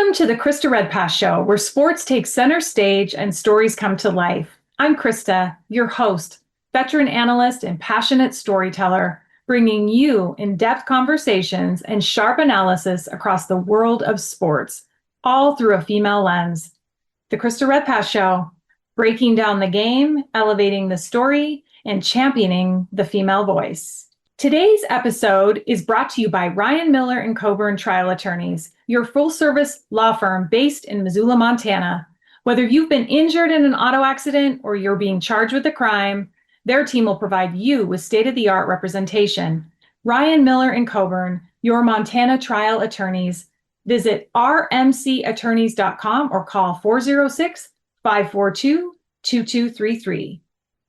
Welcome to the Krista Redpath Show, where sports takes center stage and stories come to life. I'm Krista, your host, veteran analyst, and passionate storyteller, bringing you in-depth conversations and sharp analysis across the world of sports, all through a female lens. The Krista Redpath Show, breaking down the game, elevating the story, and championing the female voice. Today's episode is brought to you by Ryan Miller and Coburn Trial Attorneys, your full-service law firm based in Missoula, Montana. Whether you've been injured in an auto accident or you're being charged with a crime, their team will provide you with state-of-the-art representation. Ryan Miller and Coburn, your Montana trial attorneys. Visit rmcattorneys.com or call 406-542-2233.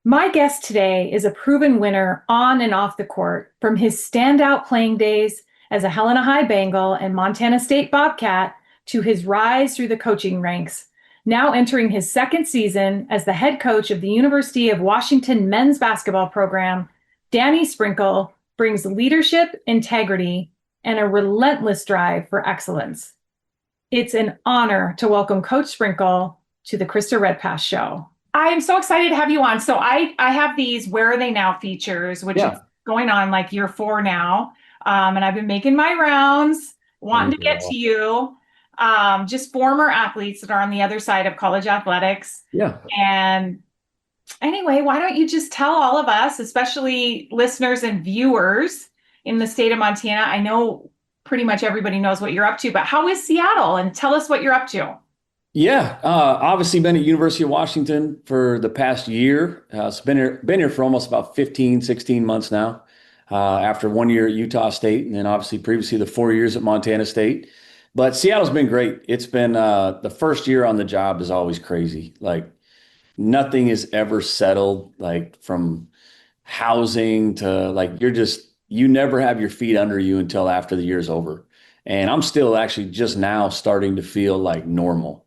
My guest today is a proven winner on and off the court, from his standout playing days as a Helena High Bengal and Montana State Bobcat to his rise through the coaching ranks. Now entering his second season as the head coach of the University of Washington men's basketball program, Danny Sprinkle brings leadership, integrity, and a relentless drive for excellence. It's an honor to welcome Coach Sprinkle to the Krista Redpath Show. I am so excited to have you on. So I have these Where Are They Now features, which is going on like year 4 now. And I've been making my rounds, wanting to get to you. Just former athletes that are on the other side of college athletics. Yeah. And anyway, why don't you just tell all of us, especially listeners and viewers in the state of Montana, I know pretty much everybody knows what you're up to, but how is Seattle? And tell us what you're up to. Yeah, obviously been at University of Washington for the past year. It's been here for almost about 15, 16 months now, after 1 year at Utah State, and then obviously previously the 4 years at Montana State. But Seattle's been great. It's been the first year on the job is always crazy. Like nothing is ever settled, like from housing to like you never have your feet under you until after the year's over. And I'm still actually just now starting to feel like normal.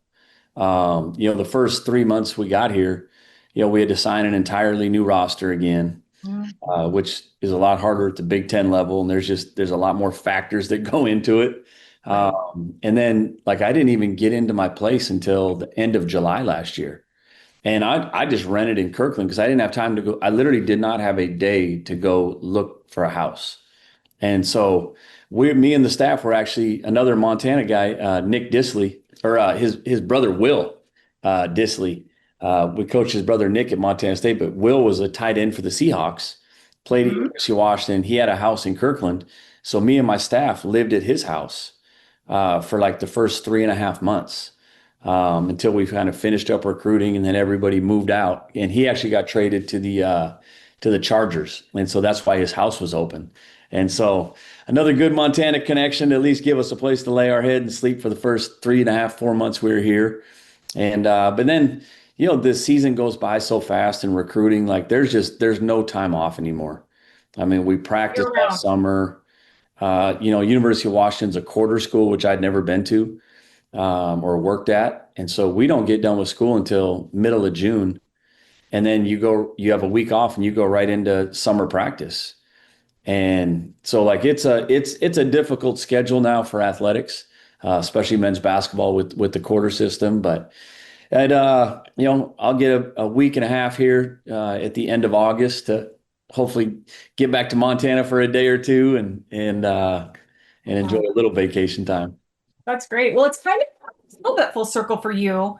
The first 3 months we got here, we had to sign an entirely new roster again, which is a lot harder at the Big Ten level. And there's a lot more factors that go into it. And then I didn't even get into my place until the end of July last year. And I just rented in Kirkland because I didn't have time to go. I literally did not have a day to go look for a house. And so me and the staff were actually another Montana guy, Nick Disley, or his brother, Will Disley. We coached his brother, Nick, at Montana State, but Will was a tight end for the Seahawks, played at University of Washington. He had a house in Kirkland. So me and my staff lived at his house for like the first 3.5 months until we kind of finished up recruiting, and then everybody moved out. And he actually got traded to the Chargers. And so that's why his house was open. And so another good Montana connection to at least give us a place to lay our head and sleep for the first 3.5, 4 months we were here. And but then, this season goes by so fast and recruiting, like there's no time off anymore. I mean, we practiced all summer. University of Washington's a quarter school, which I'd never been to or worked at. And so we don't get done with school until middle of June. And then you have a week off and you go right into summer practice. And so it's a difficult schedule now for athletics, especially men's basketball with the quarter system. But I'll get a week and a half here at the end of August to hopefully get back to Montana for a day or two and enjoy a little vacation time. That's great. Well, it's kind of a little bit full circle for you,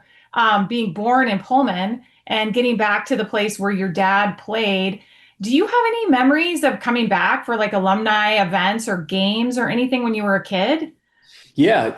being born in Pullman and getting back to the place where your dad played. Do you have any memories of coming back for like alumni events or games or anything when you were a kid? Yeah,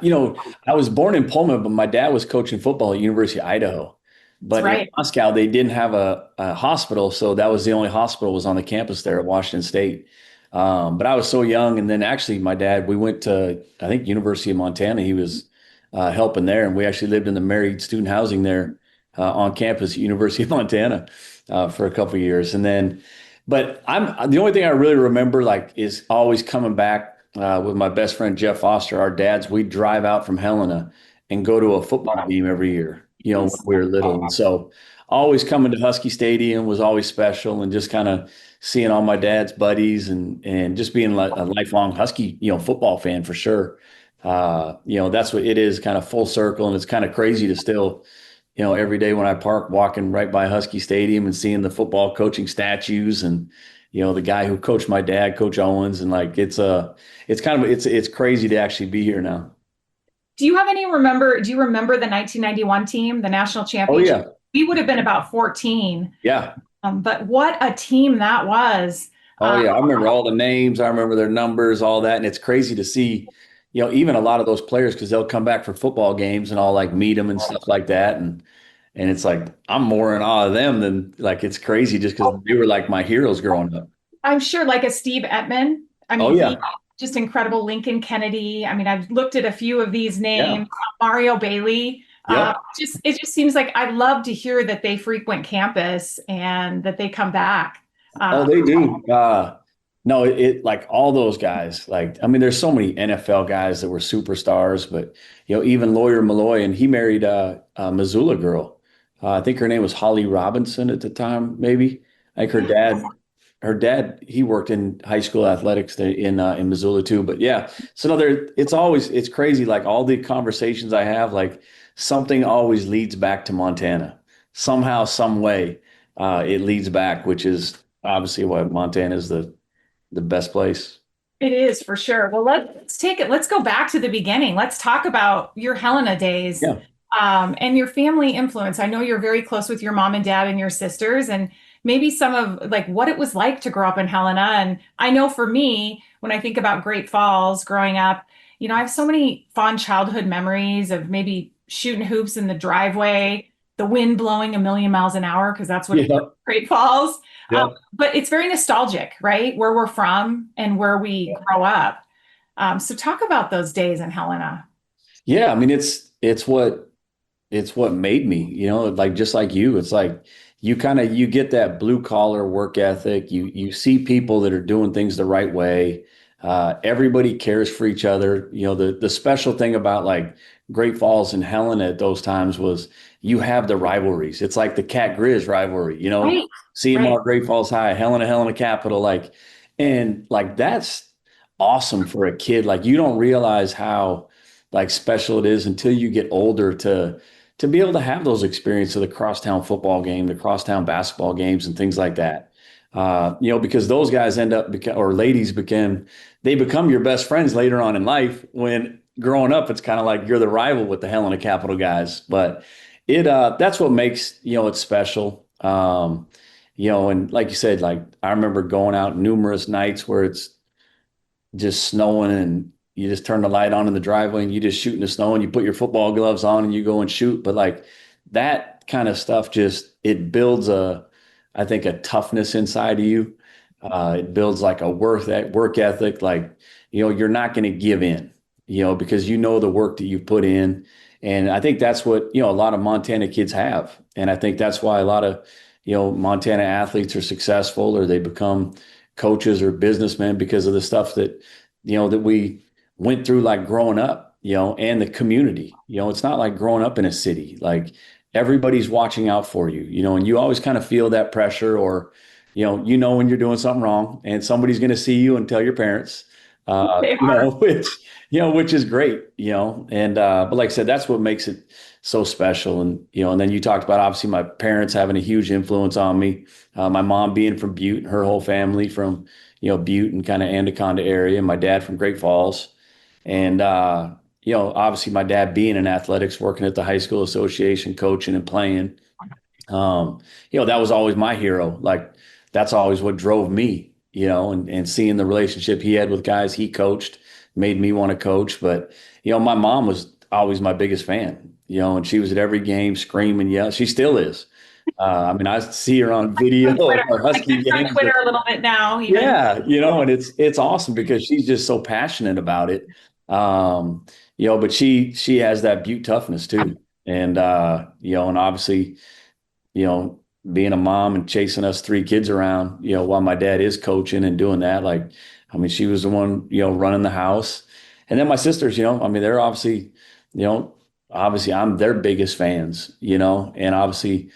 I was born in Pullman, but my dad was coaching football at University of Idaho. But in Moscow, they didn't have a hospital, so that was the only hospital was on the campus there at Washington State. But I was so young, and then actually my dad, we went to, I think, University of Montana. He was helping there, and we actually lived in the married student housing there on campus at University of Montana for a couple of years. And then, but the only thing I really remember is always coming back with my best friend, Jeff Foster, our dads. We'd drive out from Helena and go to a football game every year, when we were little. And so always coming to Husky Stadium was always special, and just kind of seeing all my dad's buddies and just being a lifelong Husky, football fan for sure. That's what it is, kind of full circle. And it's kind of crazy to still, every day when I park, walking right by Husky Stadium and seeing the football coaching statues and, the guy who coached my dad, Coach Owens. And like, it's crazy to actually be here now. Do you remember the 1991 team, the national Oh championship? yeah. We would have been about 14. Yeah. But what a team that was. Oh Uh, yeah, I remember all the names. I remember their numbers, all that, and it's crazy to see, even a lot of those players because they'll come back for football games and I'll like meet them and stuff like that, and it's like I'm more in awe of them than like it's crazy just because they were like my heroes growing up. I'm sure like a Steve Ettman. I Oh mean, he yeah, just incredible. Lincoln Kennedy. I mean, I've looked at a few of these yeah, names. Mario Bailey. yep. Just it just seems like I love to hear that they frequent campus and that they come back. Oh, Uh, they do. No, it like all those guys. Like, I mean, there's so many NFL guys that were superstars, but even Lawyer Malloy, and he married a Missoula girl. I think her name was Holly Robinson at the time, maybe. I think her dad, he worked in high school athletics in Missoula too. But yeah, so no, it's crazy. Like all the conversations I have, like something always leads back to Montana somehow, some way. It leads back, which is obviously why Montana is the best place. It is for sure. Well, let's take it. Let's go back to the beginning. Let's talk about your Helena days, Yeah. and your family influence. I know you're very close with your mom and dad and your sisters, and maybe some of like what it was like to grow up in Helena. And I know for me, when I think about Great Falls growing up, I have so many fond childhood memories of maybe shooting hoops in the driveway, the wind blowing a million miles an hour, because that's what it is, Yeah. Great Falls. Yeah. But it's very nostalgic, right? Where we're from and where we grow up. So talk about those days in Helena. Yeah. I mean, it's what made me, like just like you. It's like you get that blue collar work ethic. You see people that are doing things the right way. Everybody cares for each other. The special thing about like Great Falls and Helena at those times was you have the rivalries. It's like the Cat Grizz rivalry, Right, right. CMR Great Falls High, Helena Capital, like, and like that's awesome for a kid. Like you don't realize how like special it is until you get older to be able to have those experiences of the crosstown football game, the crosstown basketball games, and things like that. Because those guys or ladies become your best friends later on in life. When growing up, it's kind of like you're the rival with the Helena Capital guys. But that's what makes it special. And like you said, like I remember going out numerous nights where it's just snowing and you just turn the light on in the driveway and you just shoot in the snow and you put your football gloves on and you go and shoot. But like that kind of stuff it builds I think a toughness inside of you. It builds like a work ethic. Like, you're not going to give in, because the work that you put in. And I think that's what, a lot of Montana kids have. And I think that's why a lot of, Montana athletes are successful or they become coaches or businessmen because of the stuff that we went through like growing up, and the community. It's not like growing up in a city. Like everybody's watching out for you, and you always kind of feel that pressure or, when you're doing something wrong and somebody's going to see you and tell your parents, They are. which is great, and, but like I said, that's what makes it so special. And then you talked about obviously my parents having a huge influence on me. My mom being from Butte, her whole family from, Butte and kind of Anaconda area, and my dad from Great Falls. And, obviously my dad being in athletics, working at the high school association, coaching and playing, that was always my hero. Like that's always what drove me, and seeing the relationship he had with guys he coached made me want to coach. But, my mom was always my biggest fan, and she was at every game screaming, yeah, she still is. I mean, I see her on video On Twitter. of our I Husky guess on games. Twitter a little bit now, even. Yeah, and it's awesome because she's just so passionate about it. But she has that Butte toughness too. And and obviously, you know, being a mom and chasing us three kids around, while my dad is coaching and doing that, like, I mean, she was the one, running the house. And then my sisters, I mean, they're obviously, obviously I'm their biggest fans, and obviously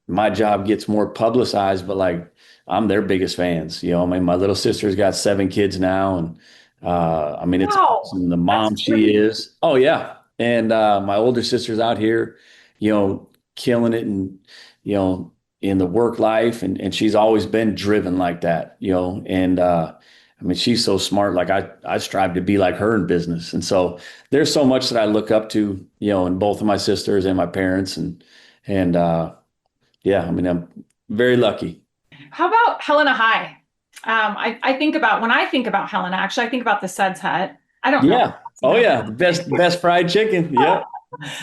my job gets more publicized, but like I'm their biggest fans. I mean, my little sister's got seven kids now, and I mean, it's Wow, awesome. The that's mom she great. is. Oh yeah. And my older sister's out here, killing it and, you know, in the work life and she's always been driven like that, and I mean, she's so smart. Like I strive to be like her in business. And so there's so much that I look up to, in both of my sisters and my parents and yeah, I mean, I'm very lucky. How about Helena High? I think about when I think about Helena, actually, I think about the Suds Hut. I don't know if Yeah. that's Oh even a yeah. real The thing. best fried chicken. Yep.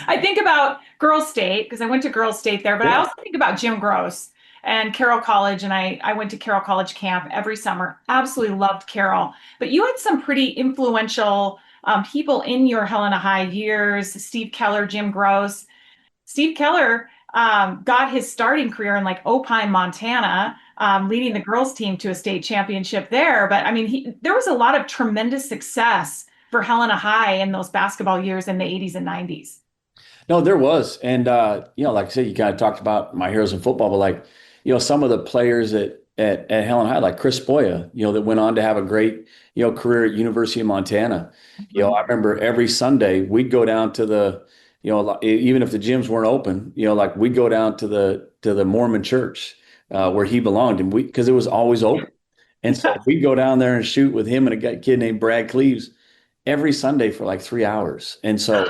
I think about Girls State because I went to Girls State there, but I Yeah. also think about Jim Gross and Carroll College, and I went to Carroll College camp every summer. Absolutely loved Carroll. But you had some pretty influential people in your Helena High years: Steve Keller, Jim Gross. Steve Keller got his starting career in like Opine, Montana, leading the girls team to a state championship there. But I mean, there was a lot of tremendous success for Helena High in those basketball years in the 80s and 90s. No, there was. And like I said, you kind of talked about my heroes in football, but like, some of the players at Helen High, like Chris Boya, that went on to have a great, career at University of Montana. I remember every Sunday we'd go down to even if the gyms weren't open, like we'd go down to the Mormon church where he belonged, and because it was always open. And so we'd go down there and shoot with him and a kid named Brad Cleaves every Sunday for like 3 hours. And so,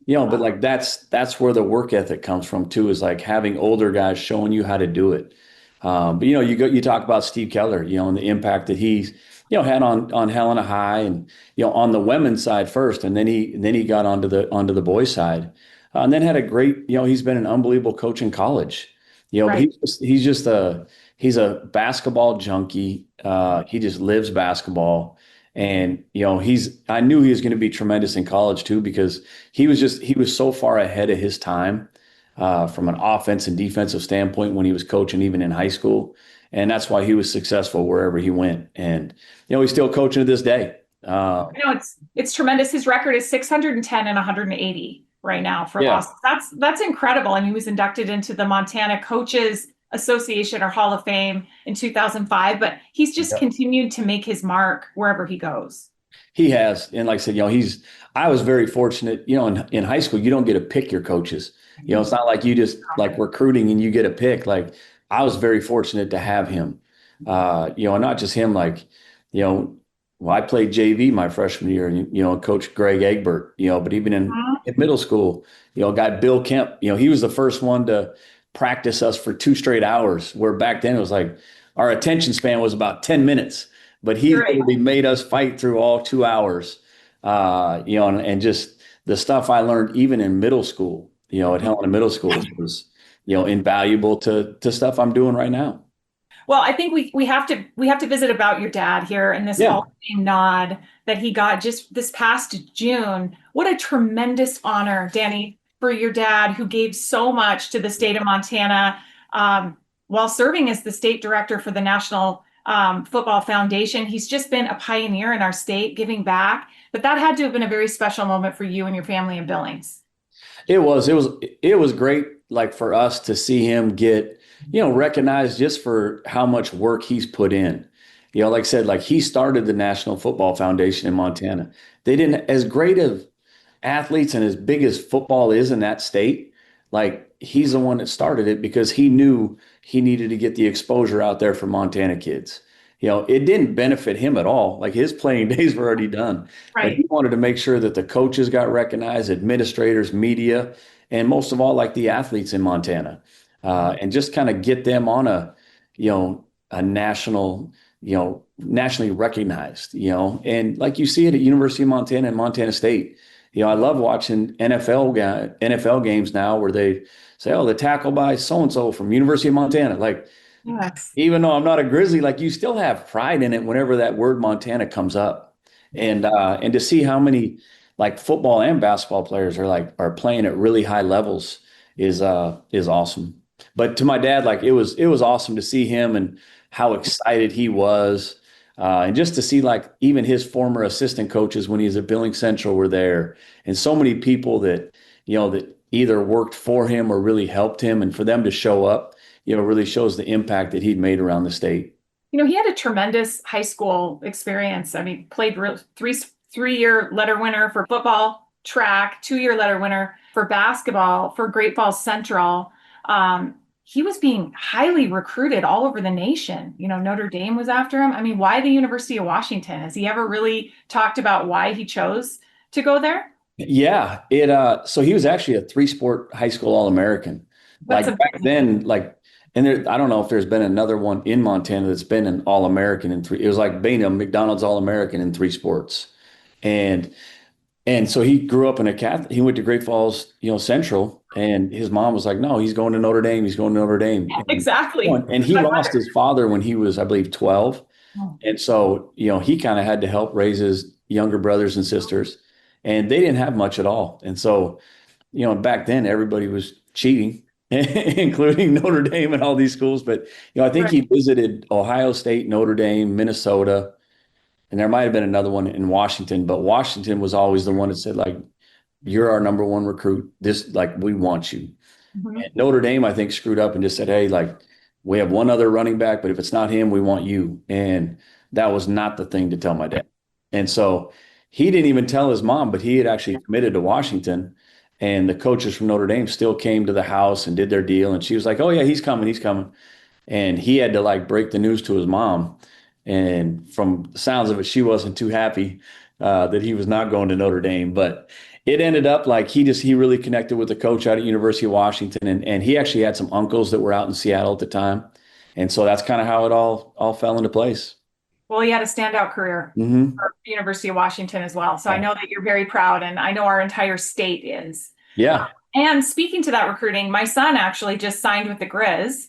but like that's where the work ethic comes from too, is like having older guys showing you how to do it. But you talk about Steve Keller, and the impact that he's had on Helena High and on the women's side first, and then he got onto the boys side, and then had a great, he's been an unbelievable coach in college, but Right. he's a basketball junkie. He just lives basketball. And I knew he was going to be tremendous in college too, because he was so far ahead of his time from an offense and defensive standpoint when he was coaching, even in high school. And that's why he was successful wherever he went. And he's still coaching to this day. It's tremendous. His record is 610 and 180 right now for Yeah, losses. That's incredible. And he was inducted into the Montana Coaches Association or Hall of Fame in 2005, but he's just yeah, continued to make his mark wherever he goes. he has. And like I said, I was very fortunate, in high school, you don't get to pick your coaches. It's not like you just like recruiting and you get a pick. Like I was very fortunate to have him, and not just him, like, you know, well, I played JV my freshman year, and Coach Greg Egbert, but even in middle school, guy Bill Kemp, he was the first one to practice us for 2 straight hours, where back then it was like our attention span was about 10 minutes, but he Right. literally made us fight through all 2 hours, and just the stuff I learned even in middle school, at Helena Middle School was, invaluable to stuff I'm doing right now. Well, I think we have to visit about your dad here and this Yeah. Hall of Fame nod that he got just this past June. What a tremendous honor, Danny, for your dad, who gave so much to the state of Montana while serving as the state director for the National Football Foundation. He's just been a pioneer in our state, giving back. But that had to have been a very special moment for you and your family in Billings. It was great, like for us to see him get, recognized just for how much work he's put in. Like I said, like he started the National Football Foundation in Montana. They didn't, as great of athletes and as big as football is in that state, like he's the one that started it because he knew he needed to get the exposure out there for Montana kids. It didn't benefit him at all. Like his playing days were already done, but he Right. wanted to make sure that the coaches got recognized, administrators, media, and most of all, like the athletes in Montana, and just kind of get them on a national, nationally recognized, and like you see it at University of Montana and Montana State. I love watching NFL games now where they say, "Oh, the tackle by so and so from University of Montana." Like, Yes. even though I'm not a Grizzly, like you still have pride in it whenever that word Montana comes up. And to see how many like football and basketball players are playing at really high levels is awesome. But to my dad, like it was awesome to see him and how excited he was. And just to see like even his former assistant coaches when he was at Billings Central were there, and so many people that either worked for him or really helped him, and for them to show up, really shows the impact that he'd made around the state. he had a tremendous high school experience. I mean, played three-year letter winner for football, track, 2-year letter winner for basketball for Great Falls Central. He was being highly recruited all over the nation. Notre Dame was after him. I mean, why the University of Washington? Has he ever really talked about why he chose to go there? Yeah, so he was actually a 3-sport high school All-American. Like That's back then, and I don't know if there's been another one in Montana that's been an All-American in 3. It was like being a McDonald's All-American in 3 sports. And so he grew up in a Catholic, he went to Great Falls, Central, and his mom was like, no, he's going to Notre Dame. He's going to Notre Dame. Exactly. And he lost his father when he was, I believe, 12. Oh. And so, he kind of had to help raise his younger brothers and sisters, and they didn't have much at all. And so, back then everybody was cheating, including Notre Dame and all these schools. But, I think he visited Ohio State, Notre Dame, Minnesota, and there might have been another one in Washington, but Washington was always the one that said, like, you're our number one recruit. We want you. Mm-hmm. And Notre Dame, I think, screwed up and just said, hey, like, we have one other running back, but if it's not him, we want you. And that was not the thing to tell my dad. And so he didn't even tell his mom, but he had actually committed to Washington. And the coaches from Notre Dame still came to the house and did their deal. And she was like, oh, yeah, he's coming. He's coming. And he had to break the news to his mom. And from the sounds of it, she wasn't too happy that he was not going to Notre Dame. But it ended up he really connected with the coach out at University of Washington. And he actually had some uncles that were out in Seattle at the time. And so that's kind of how it all fell into place. Well, he had a standout career for the University of Washington as well. So I know that you're very proud, and I know our entire state is. Yeah. And speaking to that recruiting, my son actually just signed with the Grizz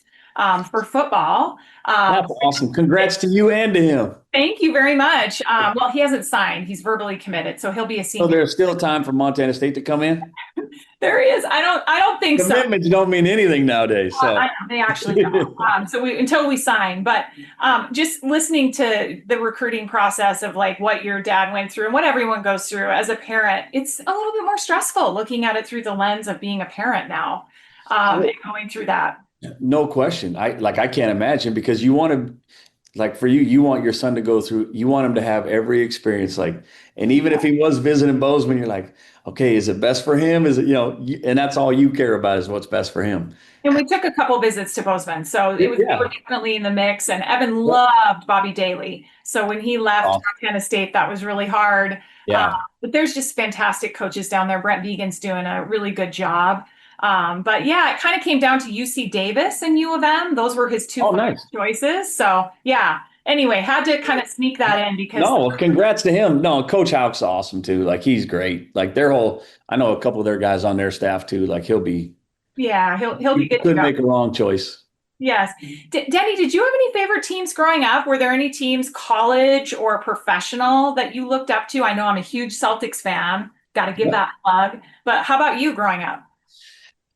for football. That's awesome. Congrats to you and to him. Thank you very much. Well, he hasn't signed. He's verbally committed, so he'll be a senior. So there's still time for Montana State to come in? There is. I don't think so. Commitments don't mean anything nowadays. So they actually don't. Until we sign, but just listening to the recruiting process of what your dad went through and what everyone goes through as a parent, it's a little bit more stressful looking at it through the lens of being a parent now, and going through that. No question. I can't imagine, because you want to, for you want your son to go through, you want him to have every experience, and even if he was visiting Bozeman, you're like, okay, is it best for him? Is it, and that's all you care about is what's best for him. And we took a couple visits to Bozeman, so it was definitely in the mix, and Evan loved Bobby Daly. So when he left Montana State, that was really hard. Yeah. But there's just fantastic coaches down there. Brent Vegan's doing a really good job. But yeah, it kind of came down to UC Davis and U of M. Those were his two choices. So yeah. Anyway, had to kind of sneak that in because. No, congrats to him. No, Coach Houck's awesome too. He's great. Their whole. I know a couple of their guys on their staff too. He'll be. Yeah, he'll be good. Couldn't make a wrong choice. Yes. Denny, did you have any favorite teams growing up? Were there any teams, college or professional, that you looked up to? I know I'm a huge Celtics fan. Got to give that plug. But how about you growing up?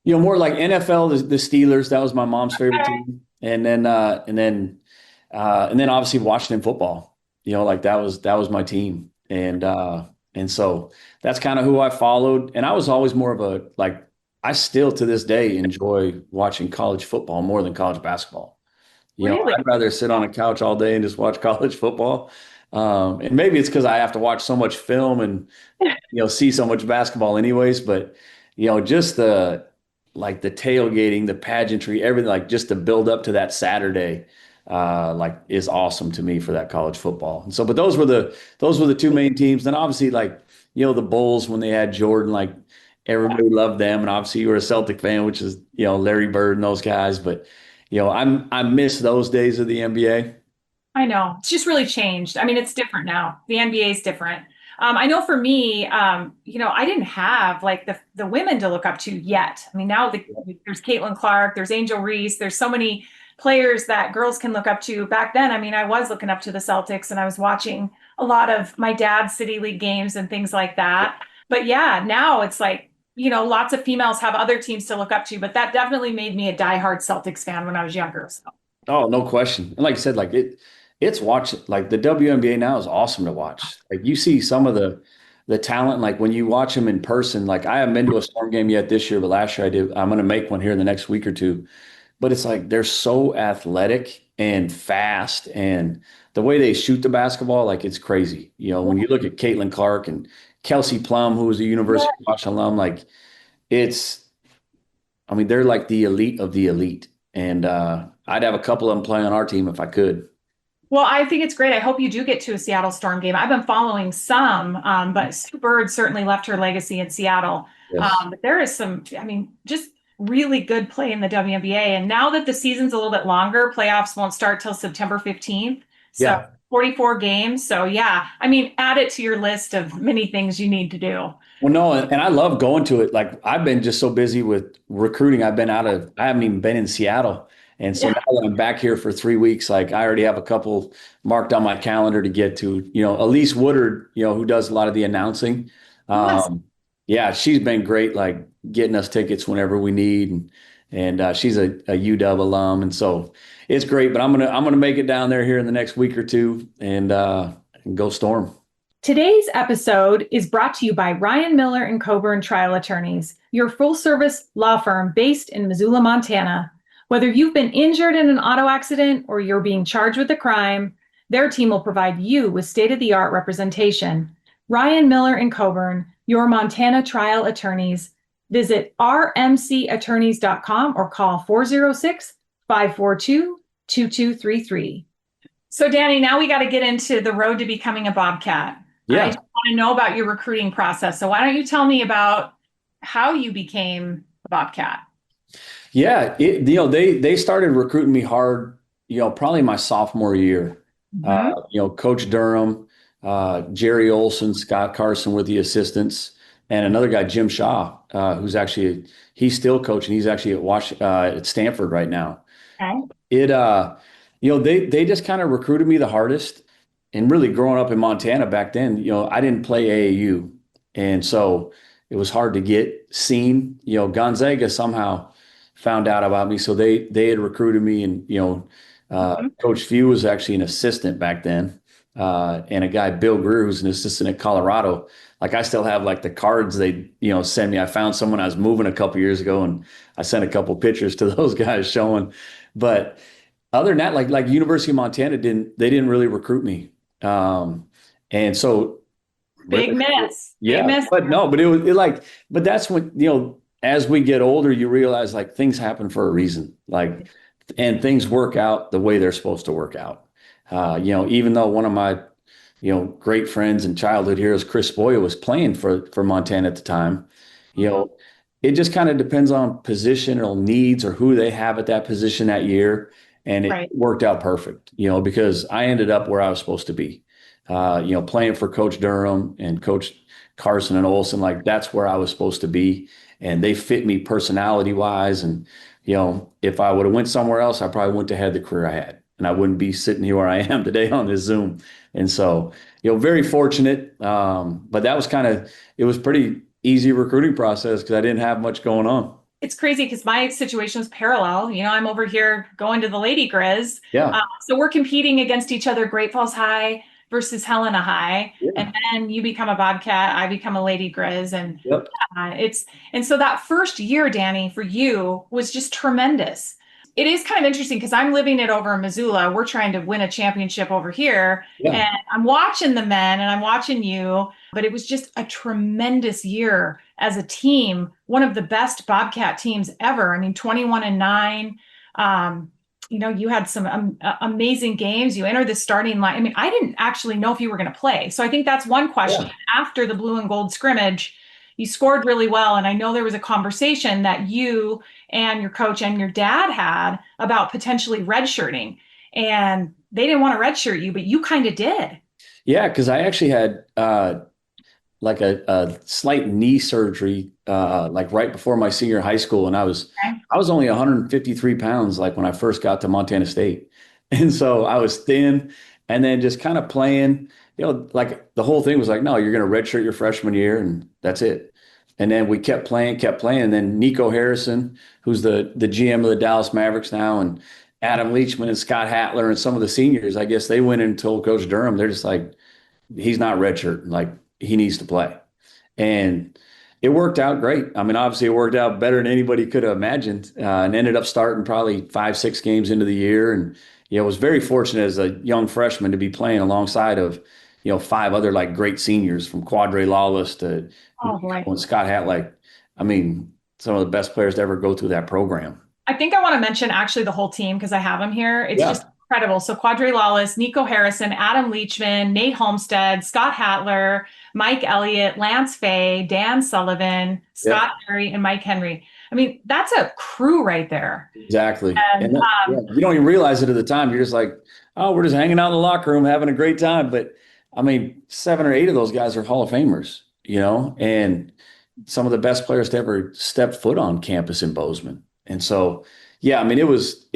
More like NFL, the Steelers. That was my mom's favorite team, and then obviously Washington football. That was my team, and so that's kind of who I followed. And I was always more of a I still to this day enjoy watching college football more than college basketball. Really? I'd rather sit on a couch all day and just watch college football. And maybe it's because I have to watch so much film and see so much basketball anyways. But just the tailgating, the pageantry, everything, just the build up to that Saturday, is awesome to me for that college football. And so, but those were the two main teams. Then obviously the Bulls, when they had Jordan, everybody loved them. And obviously you were a Celtic fan, which is, Larry Bird and those guys. But, I miss those days of the NBA. I know. It's just really changed. I mean, it's different now. The NBA is different. I know for me, I didn't have the women to look up to yet. I mean, now there's Caitlin Clark, there's Angel Reese, there's so many players that girls can look up to. Back then, I mean, I was looking up to the Celtics, and I was watching a lot of my dad's City League games and things like that. But yeah, now it's lots of females have other teams to look up to, but that definitely made me a diehard Celtics fan when I was younger. So. Oh, no question. And like I said, it's watching, the WNBA now is awesome to watch. You see some of the talent, when you watch them in person, I haven't been to a Storm game yet this year, but last year I did. I'm going to make one here in the next week or two. But it's they're so athletic and fast, and the way they shoot the basketball, like it's crazy. When you look at Caitlin Clark and Kelsey Plum, who was a University of Washington alum, like it's, I mean, they're like the elite of the elite. And I'd have a couple of them play on our team if I could. Well, I think it's great. I hope you do get to a Seattle Storm game. I've been following some, but Sue Bird certainly left her legacy in Seattle. Yes. But there is some, I mean, just really good play in the WNBA. And now that the season's a little bit longer, playoffs won't start till September 15th. So Yeah. 44 games. So yeah, I mean, add it to your list of many things you need to do. Well, no, and I love going to it. Like I've been just so busy with recruiting. I haven't even been in Seattle. And so Yeah. now that I'm back here for 3 weeks, like I already have a couple marked on my calendar to get to. Elise Woodard, who does a lot of the announcing. Yes. Yeah, she's been great, like getting us tickets whenever we need, and she's a UW alum, and so it's great. But I'm gonna make it down there here in the next week or two, and go Storm. Today's episode is brought to you by Ryan Miller and Coburn Trial Attorneys, your full-service law firm based in Missoula, Montana. Whether you've been injured in an auto accident or you're being charged with a crime, their team will provide you with state-of-the-art representation. Ryan Miller and Coburn, your Montana trial attorneys. Visit rmcattorneys.com or call 406-542-2233. So Danny, now we got to get into the road to becoming a Bobcat. Yeah. I just want to know about your recruiting process. So why don't you tell me about how you became a Bobcat? Yeah, they started recruiting me hard, probably my sophomore year. Coach Durham, Jerry Olson, Scott Carson were the assistants, and another guy, Jim Shaw, he's still coaching. He's actually at Stanford right now. Okay. They just kind of recruited me the hardest. And really growing up in Montana back then, I didn't play AAU. And so it was hard to get seen. Gonzaga somehow found out about me. So they had recruited me, and, Coach Few was actually an assistant back then. And a guy, Bill Greer, who's an assistant at Colorado. Like I still have like the cards they, send me. I found someone I was moving a couple years ago, and I sent a couple pictures to those guys showing. But other than that, like University of Montana didn't really recruit me. And so Big miss. yeah, Big miss. but that's when, as we get older, you realize like things happen for a reason, like, and things work out the way they're supposed to work out. Even though one of my, great friends and childhood heroes, Chris Boya, was playing for Montana at the time, it just kind of depends on positional needs or who they have at that position that year. And it worked out perfect, because I ended up where I was supposed to be, playing for Coach Durham and Coach Carson and Olson. Like that's where I was supposed to be. And they fit me personality wise. And, if I would have went somewhere else, I probably wouldn't have had the career I had, and I wouldn't be sitting here where I am today on this Zoom. And so, very fortunate. But that was it was pretty easy recruiting process because I didn't have much going on. It's crazy because my situation is parallel. I'm over here going to the Lady Grizz. Yeah. So we're competing against each other, Great Falls High versus Helena High. Yeah. And then you become a Bobcat, I become a Lady Grizz. And Yep. and so that first year, Danny, for you was just tremendous. It is kind of interesting because I'm living it over in Missoula. We're trying to win a championship over here. Yeah. And I'm watching the men and I'm watching you, but it was just a tremendous year as a team, one of the best Bobcat teams ever. I mean, 21-9. You had some amazing games. You entered the starting line. I mean, I didn't actually know if you were going to play. So I think that's one question. Yeah. After the blue and gold scrimmage, you scored really well. And I know there was a conversation that you and your coach and your dad had about potentially redshirting. And they didn't want to redshirt you, but you kind of did. Yeah, because I actually had like a slight knee surgery like right before my senior high school. And I was only 153 pounds like when I first got to Montana State. And so I was thin, and then just kind of playing, like the whole thing was like, no, you're going to redshirt your freshman year and that's it. And then we kept playing. And then Nico Harrison, who's the GM of the Dallas Mavericks now, and Adam Leachman and Scott Hattler and some of the seniors, I guess they went and told Coach Durham, they're just like, he's not redshirt. Like, he needs to play. And It worked out great. I mean, obviously, it worked out better than anybody could have imagined, and ended up starting probably 5, 6 games into the year, and was very fortunate as a young freshman to be playing alongside of 5 other like great seniors from Quadre Lawless to Oh boy. and Scott Hatlick. I mean, some of the best players to ever go through that program. I think I want to mention actually the whole team because I have them here. It's Yeah. just incredible. So Quadre Lawless, Nico Harrison, Adam Leachman, Nate Homestead, Scott Hatler, Mike Elliott, Lance Fay, Dan Sullivan, Yeah. Scott Harry, and Mike Henry. I mean, that's a crew right there. Exactly. And You don't even realize it at the time. You're just like, oh, we're just hanging out in the locker room having a great time. But I mean, 7 or 8 of those guys are Hall of Famers, and some of the best players to ever step foot on campus in Bozeman. And so, yeah, I mean, it was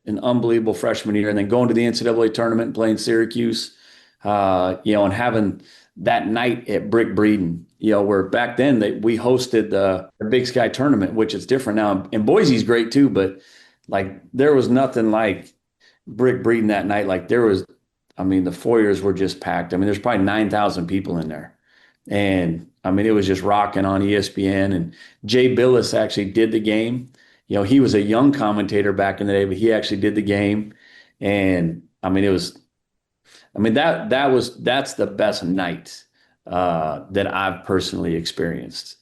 an unbelievable freshman year. And then going to the NCAA tournament and playing Syracuse, and having that night at Brick Breeden, where back then we hosted the Big Sky tournament, which is different now. And Boise's great too, but like there was nothing like Brick Breeden that night. Like I mean, the foyers were just packed. I mean, there's probably 9,000 people in there. And I mean, it was just rocking on ESPN. And Jay Billis actually did the game. He was a young commentator back in the day, but he actually did the game. And I mean, that's the best night that I've personally experienced.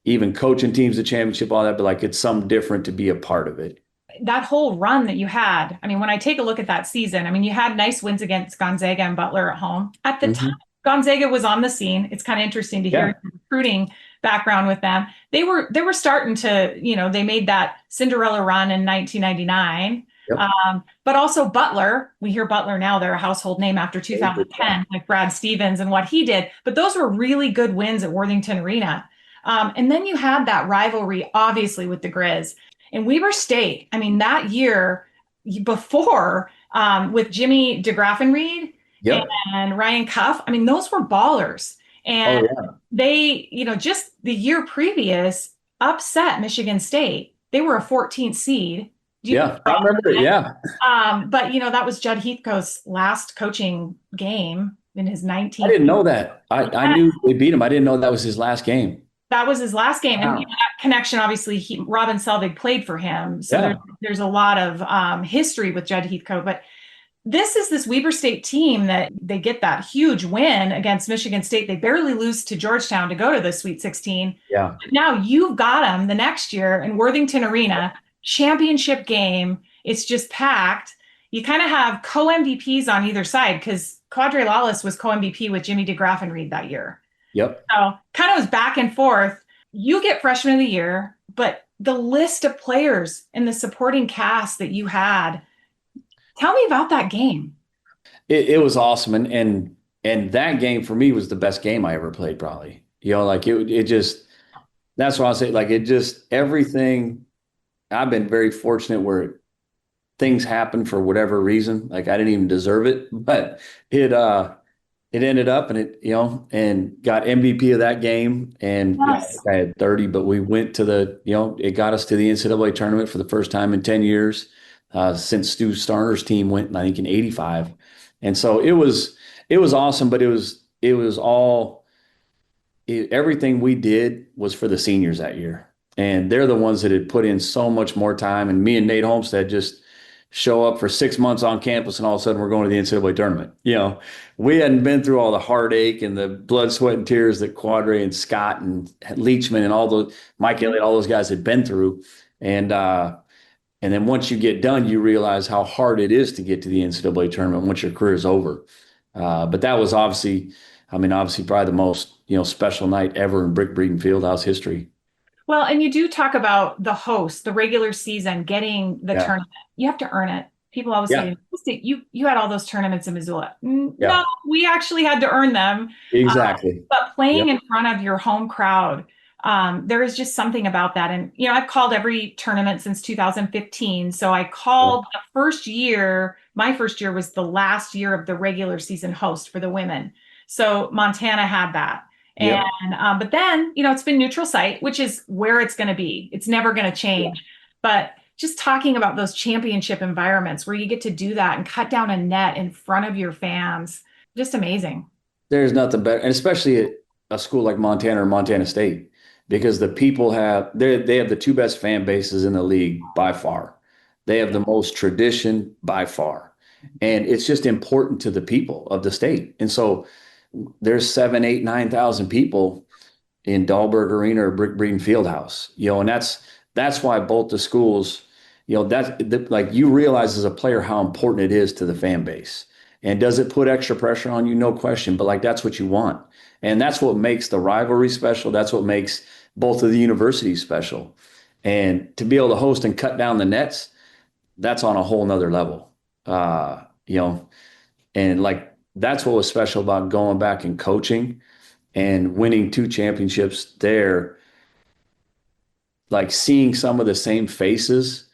Even coaching teams, the championship, all that, but like it's something different to be a part of it. that whole run that you had, I mean, when I take a look at that season, I mean, you had nice wins against Gonzaga and Butler at home. At the time, Gonzaga was on the scene. It's kind of interesting to hear your recruiting background with them. They were starting to, they made that Cinderella run in 1999. Yep. But also Butler, we hear Butler now, they're a household name after 2010, like Brad Stevens and what he did. But those were really good wins at Worthington Arena. And then you had that rivalry, obviously, with the Grizz. And Weber State, I mean, that year before with Jimmy DeGraffenreid and Ryan Cuff, I mean, those were ballers. And they, just the year previous, upset Michigan State. They were a 14th seed. I remember it. Yeah. But, that was Judd Heathcote's last coaching game in his 19th. I didn't know that. I knew they beat him. I didn't know that was his last game. That was his last game. Wow. And that connection, obviously, Robin Selvig played for him. So there's a lot of history with Judd Heathcote. But this Weber State team that they get that huge win against Michigan State. They barely lose to Georgetown to go to the Sweet 16. Yeah. Now you've got them the next year in Worthington Arena, championship game. It's just packed. You kind of have co-MVPs on either side because Quadre Lawless was co-MVP with Jimmy DeGraffenreid that year. Yep. So kind of was back and forth. You get freshman of the year, but the list of players and the supporting cast that you had, tell me about that game. It was awesome. And that game for me was the best game I ever played, probably. Like it just, that's why I say, like, it just, everything, I've been very fortunate where things happen for whatever reason. Like I didn't even deserve it, but it ended up and and got MVP of that game. And I had 30, but we went to it got us to the NCAA tournament for the first time in 10 years since Stu Starner's team went, I think, in 85. And so it was awesome, but everything we did was for the seniors that year. And they're the ones that had put in so much more time. And me and Nate Homestead just show up for 6 months on campus and all of a sudden we're going to the NCAA tournament. We hadn't been through all the heartache and the blood, sweat, and tears that Quadre and Scott and Leachman and all those, Mike Elliott, all those guys had been through. And then once you get done, you realize how hard it is to get to the NCAA tournament once your career is over. But that was obviously probably the most, special night ever in Brick Breeden Fieldhouse history. Well, and you do talk about the host, the regular season, getting the tournament. You have to earn it. People always say, you had all those tournaments in Missoula. No, we actually had to earn them. Exactly. But playing in front of your home crowd, there is just something about that. And, I've called every tournament since 2015. So I called the first year. My first year was the last year of the regular season host for the women. So Montana had that. And, but then, it's been neutral site, which is where it's going to be. It's never going to change. But just talking about those championship environments where you get to do that and cut down a net in front of your fans, just amazing. There's nothing better. And especially at a school like Montana or Montana State, because the people they have the two best fan bases in the league by far. They have the most tradition by far. And it's just important to the people of the state. And so there's 7, 8, 9,000 people in Dahlberg Arena or Brick Breeden Fieldhouse, and that's why both the schools, like you realize as a player how important it is to the fan base. And does it put extra pressure on you? No question. But like that's what you want. And that's what makes the rivalry special. That's what makes both of the universities special. And to be able to host and cut down the nets, that's on a whole nother level. And like that's what was special about going back and coaching and winning 2 championships there, like seeing some of the same faces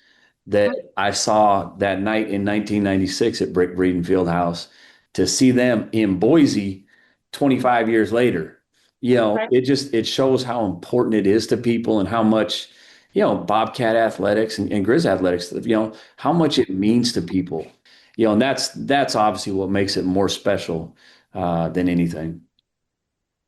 that I saw that night in 1996 at Brick Breeden Fieldhouse, to see them in Boise 25 years later. Right. It shows how important it is to people and how much, Bobcat athletics and Grizz athletics, how much it means to people. And that's obviously what makes it more special than anything.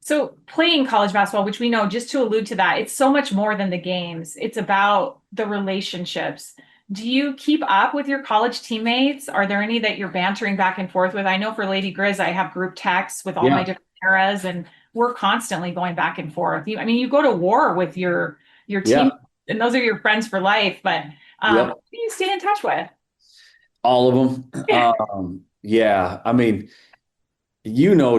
So playing college basketball, which we know, just to allude to that, it's so much more than the games. It's about the relationships. Do you keep up with your college teammates? Are there any that you're bantering back and forth with? I know for Lady Grizz, I have group texts with all my different eras, and we're constantly going back and forth. You go to war with your team, and those are your friends for life. But who do you stay in touch with? All of them.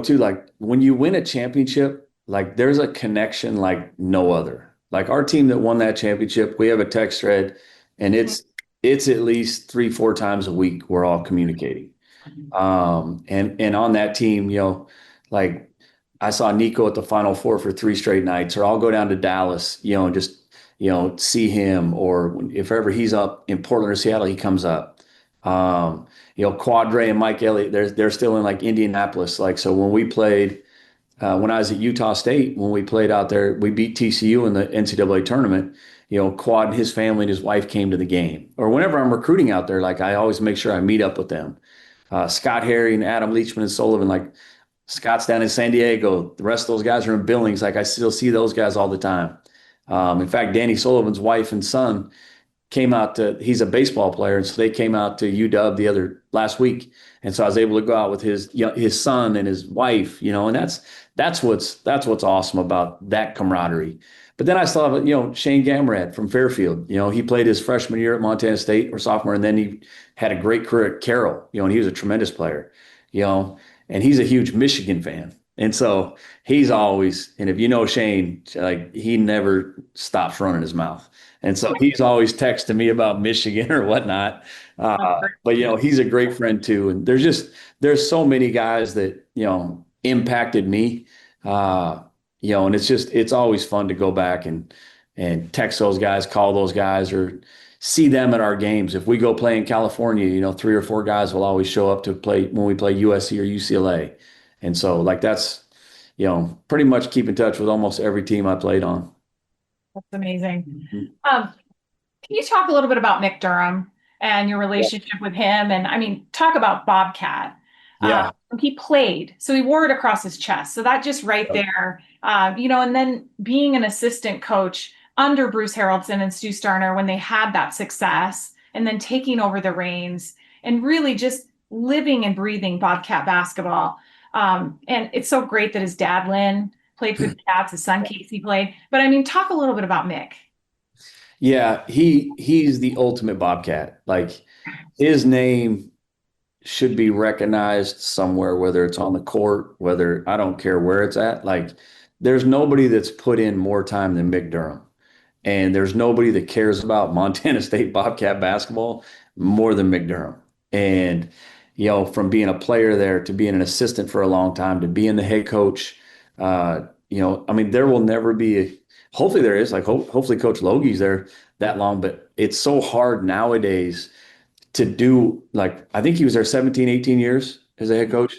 Too, like when you win a championship, like there's a connection like no other. Like our team that won that championship, we have a text thread, and it's at least 3-4 times a week we're all communicating. And on that team, like I saw Nico at the Final Four for 3 straight nights, or I'll go down to Dallas, and just see him, or if ever he's up in Portland or Seattle, he comes up. Quadre and Mike Elliott, they're still in like Indianapolis. Like, so when we played, when I was at Utah State, when we played out there, we beat TCU in the NCAA tournament. Quad and his family and his wife came to the game. Or whenever I'm recruiting out there, like I always make sure I meet up with them. Scott Harry and Adam Leachman and Sullivan, like Scott's down in San Diego. The rest of those guys are in Billings. Like I still see those guys all the time. In fact, Danny Sullivan's wife and son came out he's a baseball player. And so they came out to UW last week. And so I was able to go out with his son and his wife, and that's what's awesome about that camaraderie. But then I still have, Shane Gamrad from Fairfield. He played his freshman year at Montana State or sophomore, and then he had a great career at Carroll, and he was a tremendous player, and he's a huge Michigan fan. And so he's always, and if you know Shane, like he never stops running his mouth. And so he's always texting me about Michigan or whatnot. But, he's a great friend too. And there's so many guys that, impacted me, and it's always fun to go back and text those guys, call those guys, or see them at our games. If we go play in California, 3 or 4 guys will always show up to play when we play USC or UCLA. And so like that's, pretty much keep in touch with almost every team I played on. That's amazing. Can you talk a little bit about Mick Durham and your relationship with him? And talk about Bobcat. He played, so he wore it across his chest. So that just right there, and then being an assistant coach under Bruce Harrelson and Stu Starner when they had that success, and then taking over the reins and really just living and breathing Bobcat basketball. And it's so great that his dad, Lynn, played for the Cats, his son, Casey, played. But talk a little bit about Mick. Yeah, he's the ultimate Bobcat. Like his name should be recognized somewhere, whether it's on the court, whether I don't care where it's at. Like there's nobody that's put in more time than Mick Durham. And there's nobody that cares about Montana State Bobcat basketball more than Mick Durham. And, from being a player there to being an assistant for a long time to being the head coach, there will never be hopefully there is, like hopefully Coach Logie's there that long, but it's so hard nowadays to do, like, I think he was there 17, 18 years as a head coach.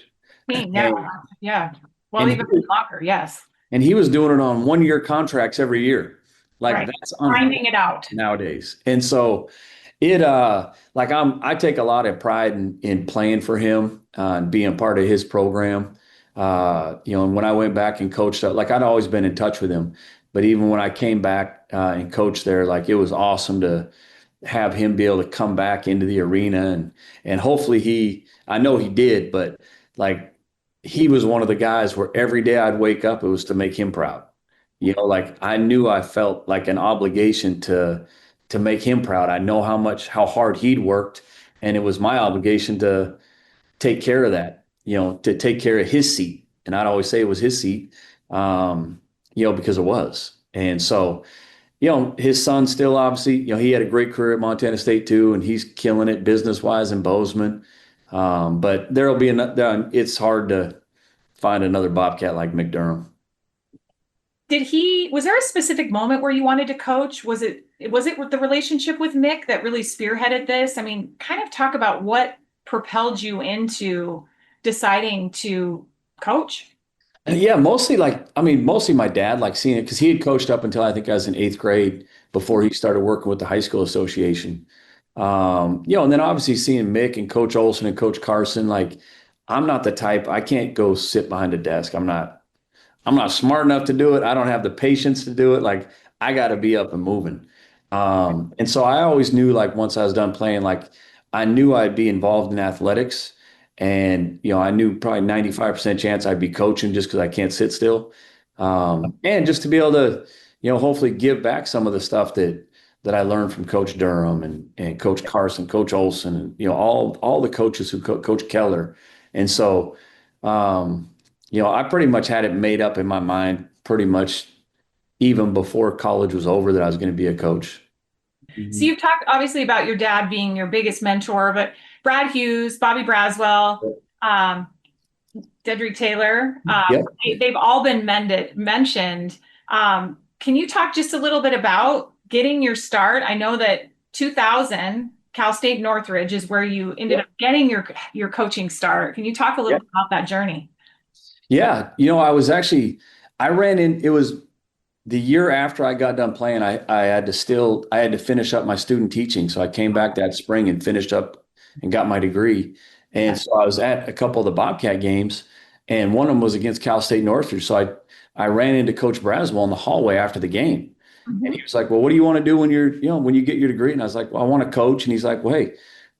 Yeah. Well, even longer, yes. And he was doing it on 1-year contracts every year. Like that's finding it out nowadays. And so I take a lot of pride in playing for him and being part of his program. And when I went back and coached, like I'd always been in touch with him, But even when I came back and coached there, like it was awesome to have him be able to come back into the arena and hopefully I know he did, but like he was one of the guys where every day I'd wake up, it was to make him proud. Like I knew I felt like an obligation to make him proud. I know how hard he'd worked, and it was my obligation to take care of that, to take care of his seat. And I'd always say it was his seat, because it was. And so, his son still obviously, he had a great career at Montana State too, and he's killing it business wise in Bozeman. But there'll be it's hard to find another Bobcat like McDermott. Was there a specific moment where you wanted to coach? Was it the relationship with Mick that really spearheaded this? I mean, kind of talk about what propelled you into deciding to coach. Yeah, mostly mostly my dad, like seeing it because he had coached up until I think I was in eighth grade before he started working with the high school association. And then obviously seeing Mick and Coach Olson and Coach Carson, like I'm not the type, I can't go sit behind a desk. I'm not smart enough to do it. I don't have the patience to do it. Like I got to be up and moving. And so I always knew like once I was done playing, like I knew I'd be involved in athletics. And, I knew probably 95% chance I'd be coaching just because I can't sit still. And just to be able to, hopefully give back some of the stuff that I learned from Coach Durham and Coach Carson, Coach Olson, and, all the coaches who Coach Keller. And so, I pretty much had it made up in my mind pretty much even before college was over that I was going to be a coach. So you've talked obviously about your dad being your biggest mentor, but Brad Hughes, Bobby Braswell, Dedrick Taylor, Yep. they've all been mentioned. Can you talk just a little bit about getting your start? I know that 2000 Cal State Northridge is where you ended up getting your coaching start. Can you talk a little bit about that journey? Yeah. I ran in, it was the year after I got done playing, I had to finish up my student teaching. So I came back that spring and finished up and got my degree. And so I was at a couple of the Bobcat games, and one of them was against Cal State Northridge. So I ran into Coach Braswell in the hallway after the game. Mm-hmm. And he was like, well, what do you want to do when when you get your degree? And I was like, well, I want to coach. And he's like, well, hey,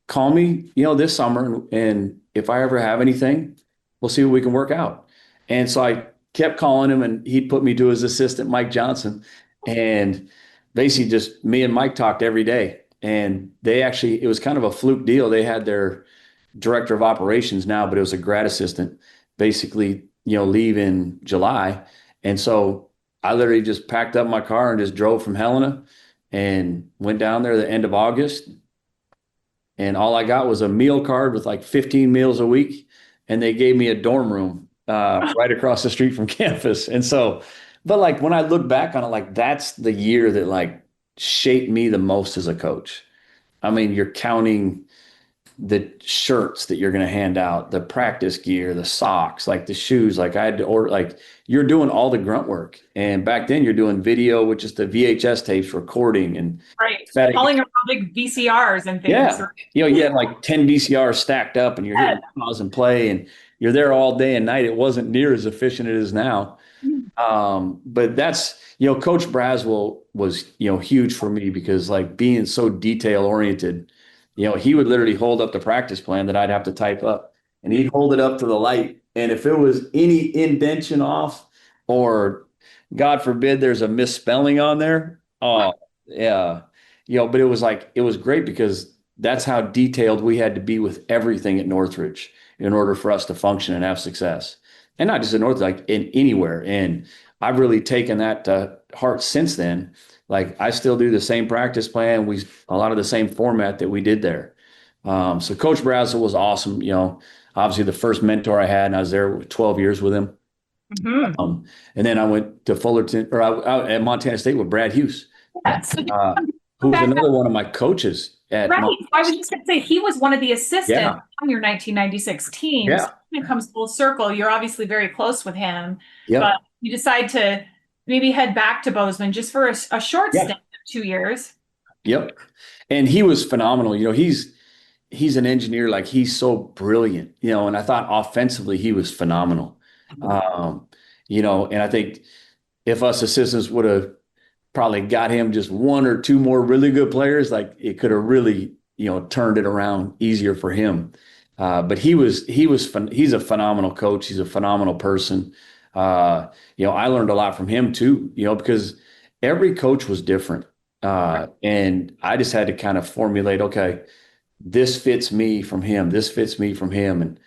call me, this summer. And if I ever have anything, we'll see what we can work out. And so I kept calling him, and he'd put me to his assistant, Mike Johnson. And basically just me and Mike talked every day. And it was kind of a fluke deal. They had their director of operations now, but it was a grad assistant basically, leave in July. And so I literally just packed up my car and just drove from Helena and went down there the end of August. And all I got was a meal card with like 15 meals a week. And they gave me a dorm room right across the street from campus. And so, but like when I look back on it, like that's the year that like shaped me the most as a coach. I mean, you're counting the shirts that you're going to hand out, the practice gear, the socks, like the shoes. Like I had to order, like you're doing all the grunt work. And back then you're doing video with just the VHS tapes recording and calling around big VCRs and things. Yeah. You had like 10 VCRs stacked up, and you're hitting pause and play, and you're there all day and night. It wasn't near as efficient as it is now. But that's, Coach Braswell was, huge for me because like being so detail oriented, he would literally hold up the practice plan that I'd have to type up, and he'd hold it up to the light. And if it was any indentation off, or God forbid, there's a misspelling on there. Oh yeah. But it was great because that's how detailed we had to be with everything at Northridge in order for us to function and have success. And not just in Northridge, like in anywhere. And I've really taken that to heart since then. Like I still do the same practice plan. A lot of the same format that we did there. So Coach Braswell was awesome. Obviously the first mentor I had, and I was there 12 years with him. Mm-hmm. And then I went to Fullerton, or I at Montana State with Brad Hughes. Yes. Who was another one of my coaches at I was just going to say he was one of the assistants on your 1996 team. Yeah. So it comes full circle. You're obviously very close with him, Yep. but you decide to maybe head back to Bozeman just for a short stint of 2 years. Yep. And he was phenomenal. He's an engineer, like he's so brilliant, and I thought offensively he was phenomenal. And I think if us assistants would have probably got him just one or two more really good players, like it could have really, turned it around easier for him. But he's a phenomenal coach. He's a phenomenal person. I learned a lot from him too, because every coach was different. And I just had to kind of formulate, okay, this fits me from him. This fits me from him. And,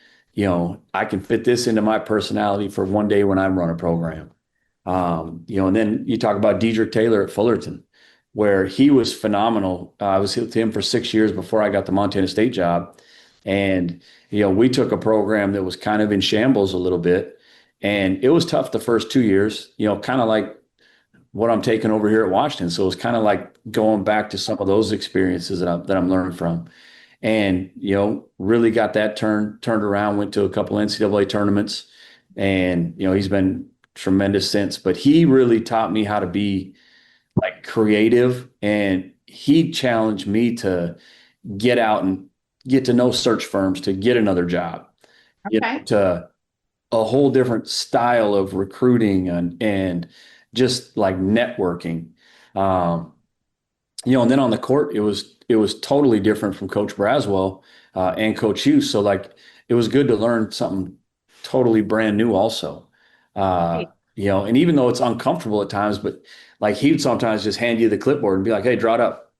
I can fit this into my personality for one day when I run a program. And then you talk about Dedrick Taylor at Fullerton, where he was phenomenal. I was with him for 6 years before I got the Montana State job. And, we took a program that was kind of in shambles a little bit. And it was tough the first 2 years, kind of like what I'm taking over here at Washington. So it was kind of like going back to some of those experiences that I'm learning from. And, really got that turned around, went to a couple NCAA tournaments. And, he's been tremendous since. But he really taught me how to be like creative. And he challenged me to get out and get to know search firms, to get another job, to a whole different style of recruiting and just like networking. And then on the court, it was totally different from Coach Braswell and Coach Hughes. So like it was good to learn something totally brand new also. And even though it's uncomfortable at times, but like he'd sometimes just hand you the clipboard and be like, hey, draw it up.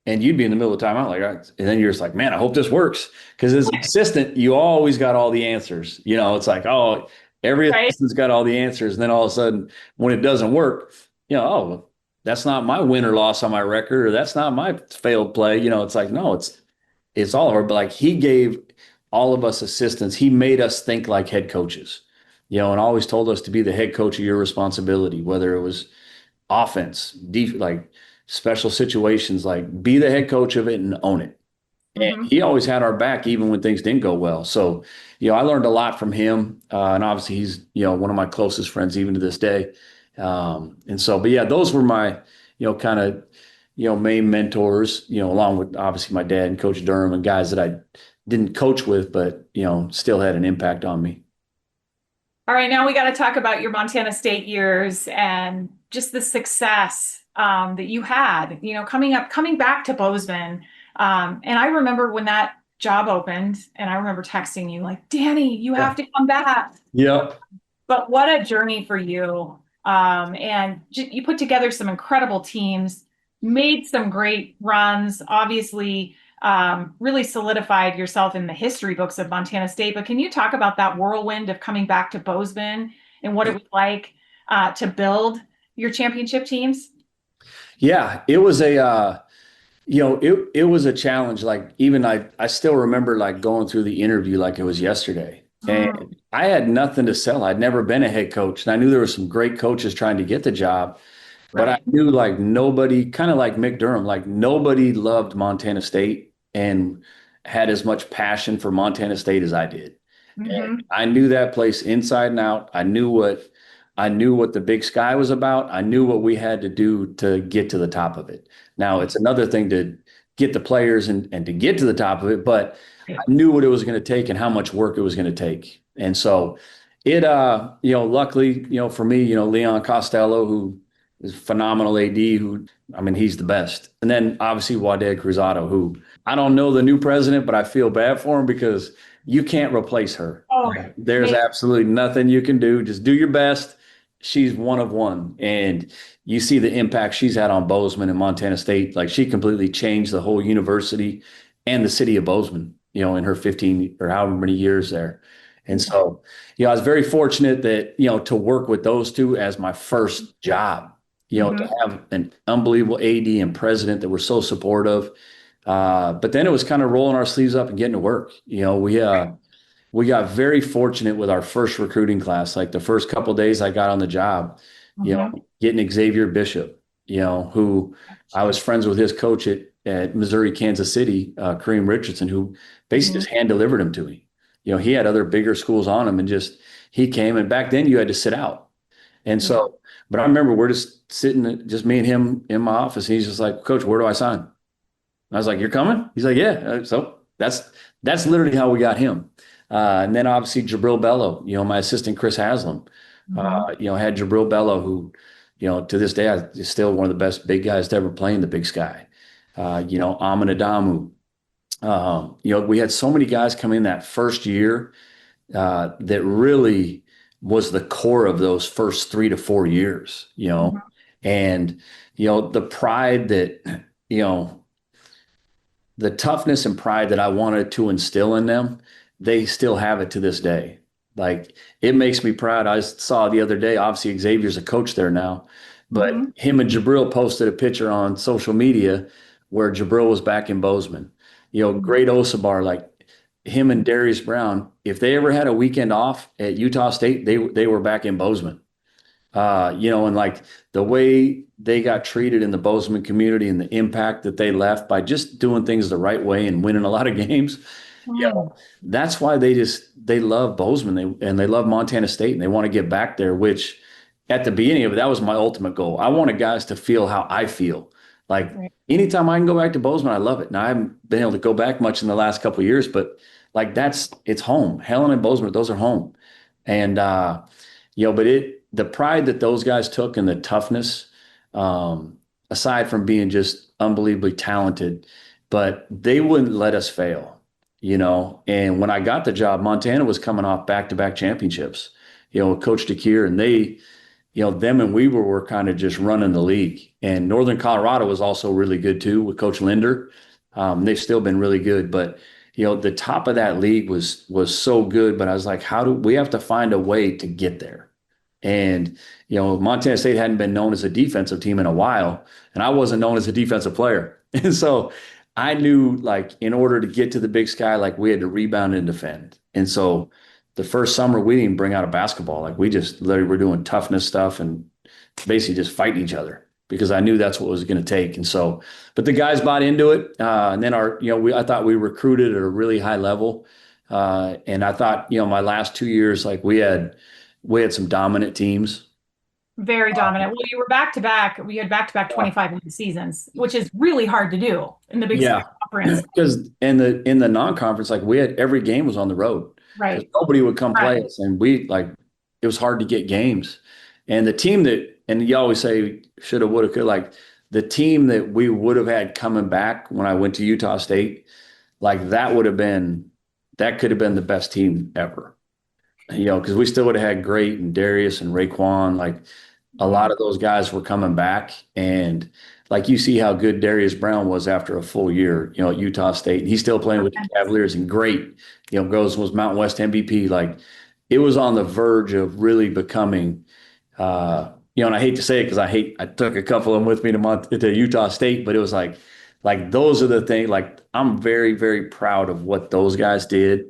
And you'd be in the middle of the timeout, like, all right. And then you're just like, man, I hope this works. Because as an assistant, you always got all the answers. It's like, oh, every assistant's got all the answers. And then all of a sudden, when it doesn't work, oh, that's not my win or loss on my record, or that's not my failed play. It's like, no, it's all of our, but like he gave all of us assistants, he made us think like head coaches, and always told us to be the head coach of your responsibility, whether it was offense, like special situations, like be the head coach of it and own it. And he always had our back, even when things didn't go well. So, I learned a lot from him. And obviously he's, one of my closest friends, even to this day. But yeah, those were my, kind of, main mentors, along with obviously my dad and Coach Durham and guys that I didn't coach with, but, still had an impact on me. All right, now we got to talk about your Montana State years and just the success that you had, coming back to Bozeman. And I remember when that job opened, and I remember texting you like, Danny, you have to come back. Yep. But what a journey for you. And you put together some incredible teams, made some great runs, obviously really solidified yourself in the history books of Montana State. But can you talk about that whirlwind of coming back to Bozeman and what it was like to build your championship teams? Yeah, it was it was a challenge. Like even I still remember like going through the interview like it was yesterday. And I had nothing to sell. I'd never been a head coach. And I knew there were some great coaches trying to get the job. But I knew like nobody, kind of like Mick Durham, like nobody loved Montana State and had as much passion for Montana State as I did. And I knew that place inside and out. I knew what the Big Sky was about. I knew what we had to do to get to the top of it. Now it's another thing to get the players and to get to the top of it, but I knew what it was going to take and how much work it was going to take. And so it, luckily, for me, Leon Costello, who is a phenomenal AD, he's the best. And then obviously Waded Cruzado, who I don't know the new president, but I feel bad for him because you can't replace her. There's absolutely nothing you can do. Just do your best. She's one of one. And you see the impact she's had on Bozeman and Montana State. Like she completely changed the whole university and the city of Bozeman, in her 15 or however many years there. And so, I was very fortunate that, to work with those two as my first job, to have an unbelievable AD and president that were so supportive. But then it was kind of rolling our sleeves up and getting to work. We got very fortunate with our first recruiting class. Like the first couple of days I got on the job, getting Xavier Bishop, who I was friends with his coach at Missouri, Kansas City, Kareem Richardson, who basically just hand delivered him to me. He had other bigger schools on him and he came, and back then you had to sit out. And so, but I remember we're just sitting, just me and him in my office. And he's just like, Coach, where do I sign? And I was like, you're coming? He's like, yeah. So that's literally how we got him. And then obviously Jabril Bello, my assistant, Chris Haslam, Mhm. Had Jabril Bello, who, to this day is still one of the best big guys to ever play in the Big Sky. Amin Adamu. We had so many guys come in that first year that really was the core of those first 3 to 4 years, Mhm. and, the pride that, the toughness and pride that I wanted to instill in them, they still have it to this day. Like, it makes me proud. I saw the other day, obviously Xavier's a coach there now, but Mhm. him and Jabril posted a picture on social media where Jabril was back in Bozeman. Great Osabar, like him and Darius Brown, if they ever had a weekend off at Utah State, they were back in Bozeman. And like the way they got treated in the Bozeman community and the impact that they left by just doing things the right way and winning a lot of games, Mhm. that's why they love Bozeman and they love Montana State and they want to get back there, which at the beginning of it, that was my ultimate goal. I wanted guys to feel how I feel. Like Right. anytime I can go back to Bozeman, I love it. Now I haven't been able to go back much in the last couple of years, but like it's home. Helen and Bozeman, those are home. And but the pride that those guys took and the toughness, aside from being just unbelievably talented, but they wouldn't let us fail. And when I got the job, Montana was coming off back-to-back championships, with Coach DeKeer, and them and Weaver were kind of just running the league. And Northern Colorado was also really good too with Coach Linder. They've still been really good, but the top of that league was so good. But I was like, how do we have to find a way to get there? And Montana State hadn't been known as a defensive team in a while, and I wasn't known as a defensive player. And so I knew, like, in order to get to the Big Sky, like we had to rebound and defend. And so the first summer we didn't bring out a basketball. Like we just literally were doing toughness stuff and basically just fighting each other because I knew that's what it was going to take. And so, but the guys bought into it. And then I thought we recruited at a really high level. And I thought, my last 2 years, like we had some dominant teams. Very dominant. Well, you were back to back. We had back to back Yeah. 25-win seasons, which is really hard to do in the Big Sky Yeah. Conference. Because in the non-conference, like we had every game was on the road because Right. nobody would come Right. play us, and it was hard to get games. And the team and you always say shoulda, woulda, could, like the team that we would have had coming back when I went to Utah State, like that could have been the best team ever. Because we still would have had Great and Darius and Raekwon, like a lot of those guys were coming back. And like you see how good Darius Brown was after a full year, at Utah State. He's still playing with the Cavaliers and Great, was Mountain West MVP. Like it was on the verge of really becoming, and I hate to say it because I took a couple of them with me to Utah State, but it was like those are the things, like I'm very, very proud of what those guys did.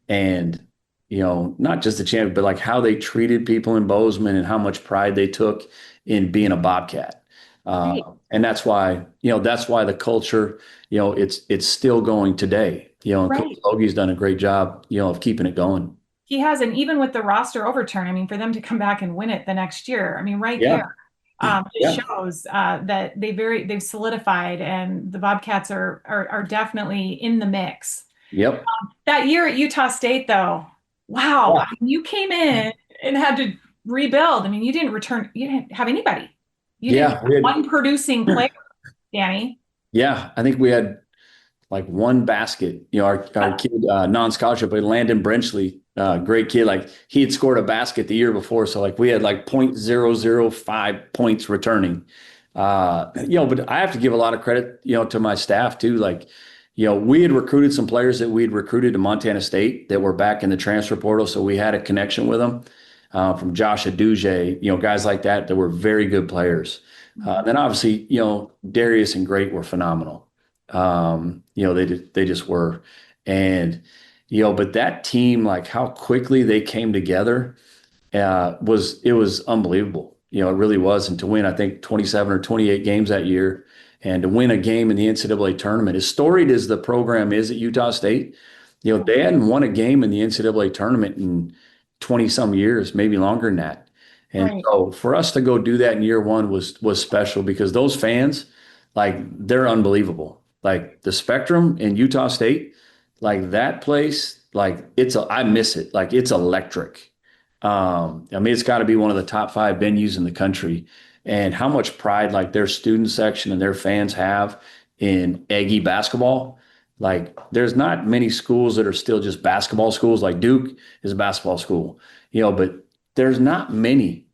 And not just the champion, but like how they treated people in Bozeman and how much pride they took in being a Bobcat. Right. And that's why the culture, it's still going today. And Coach Right. Logie's done a great job, of keeping it going. He has, and even with the roster overturn, I mean, for them to come back and win it the next year, I mean, right Yeah. there, just Yeah. shows that they've solidified, and the Bobcats are definitely in the mix. Yep. That year at Utah State, though, wow, Yeah. I mean, you came in and had to rebuild. I mean, you didn't have anybody. You didn't Yeah. have one producing player, Danny. Yeah. I think we had like one basket. Our kid, non-scholarship, but Landon Brenchley, great kid. Like he had scored a basket the year before, so like we had like 0.005 points returning. But I have to give a lot of credit, to my staff too. Like, we had recruited some players that we had recruited to Montana State that were back in the transfer portal, so we had a connection with them. From Josh Aduje, guys like that were very good players. Then obviously, Darius and Great were phenomenal. They just were. And, but that team, like how quickly they came together, was unbelievable. It really was. And to win, I think 27 or 28 games that year and to win a game in the NCAA tournament, as storied as the program is at Utah State, they hadn't won a game in the NCAA tournament in 20 some years, maybe longer than that. And Right. so for us to go do that in year one was special because those fans, like they're unbelievable. Like the Spectrum in Utah State, like that place, like I miss it. Like it's electric. I mean, it's got to be one of the top five venues in the country. And how much pride like their student section and their fans have in Aggie basketball. Like there's not many schools that are still just basketball schools. Like Duke is a basketball school, but there's not many,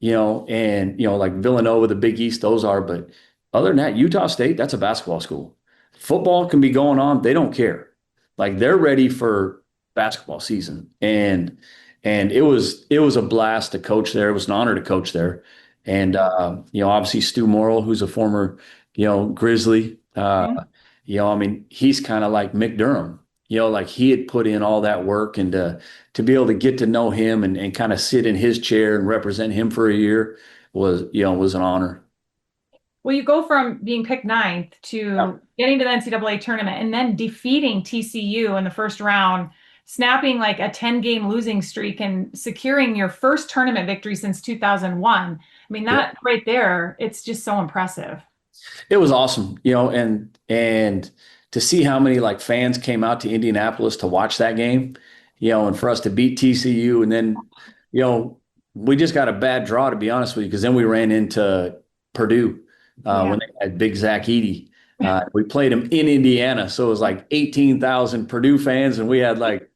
and like Villanova, the Big East, those are, but other than that, Utah State, that's a basketball school. Football can be going on, they don't care. Like they're ready for basketball season. And it was a blast to coach there. It was an honor to coach there. And obviously Stu Morrill, who's a former, Grizzly, Mhm. I mean, he's kind of like Mick Durham, like he had put in all that work, and to be able to get to know him and kind of sit in his chair and represent him for a year was an honor. Well, you go from being picked ninth Yeah. to getting to the NCAA tournament and then defeating TCU in the first round, snapping like a 10-game losing streak and securing your first tournament victory since 2001. I mean, Yeah. that right there, it's just so impressive. It was awesome, and to see how many like fans came out to Indianapolis to watch that game, and for us to beat TCU, and then, you know, we just got a bad draw, to be honest with you, because then we ran into Purdue Yeah. when they had Big Zach Edey. We played them in Indiana, so it was like 18,000 Purdue fans, and we had like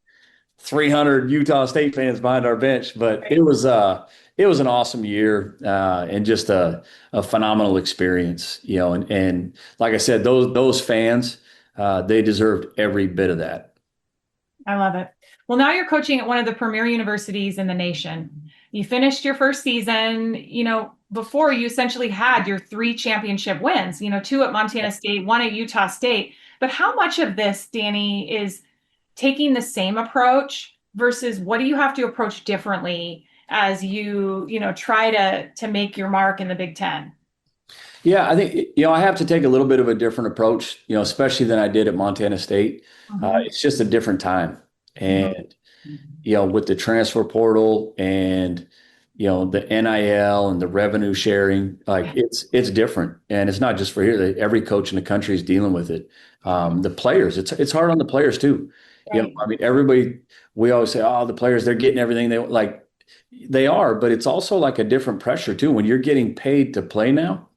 300 Utah State fans behind our bench. But it was an awesome year, and just a phenomenal experience, and like I said, those fans, they deserved every bit of that. I love it. Well, now you're coaching at one of the premier universities in the nation. You finished your first season, before you essentially had your three championship wins, two at Montana State, one at Utah State. But how much of this, Danny, is taking the same approach versus what do you have to approach differently as you try to make your mark in the Big Ten? Yeah, I think, I have to take a little bit of a different approach, especially than I did at Montana State. Mhm. It's just a different time. Mhm. And, with the transfer portal and, the NIL and the revenue sharing, like it's different. And it's not just for here. Every coach in the country is dealing with it. The players, it's hard on the players too. Right. I mean, everybody, we always say, oh, the players, they're getting everything they like. They are, but it's also like a different pressure too. When you're getting paid to play now,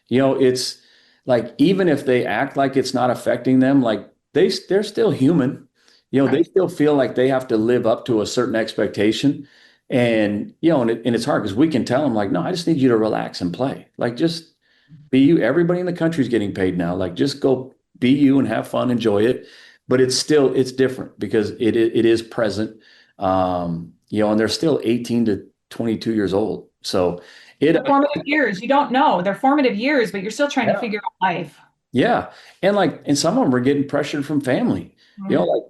it's like, even if they act like it's not affecting them, like they're still human. They Right. still feel like they have to live up to a certain expectation. And, and it's hard because we can tell them like, no, I just need you to relax and play. Like, just be you. Everybody in the country is getting paid now. Like, just go be you and have fun, enjoy it. But it's different because it is present. And they're still 18 to 22 years old. So it, The formative years, you don't know. They're formative years, but you're still trying to yeah. figure out life. Yeah. And some of them are getting pressured from family. Mhm. Like,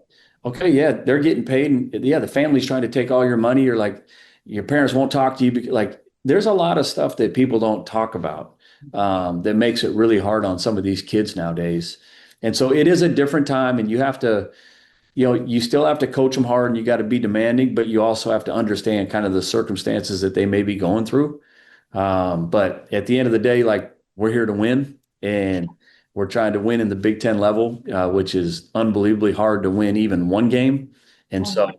okay, yeah, they're getting paid. And yeah, the family's trying to take all your money, or like your parents won't talk to you. Like, there's a lot of stuff that people don't talk about, that makes it really hard on some of these kids nowadays. And so it is a different time, and you have to, you still have to coach them hard, and you got to be demanding, but you also have to understand kind of the circumstances that they may be going through. But at the end of the day, like, we're here to win, and we're trying to win in the Big Ten level, which is unbelievably hard to win even one game. And Oh so boy.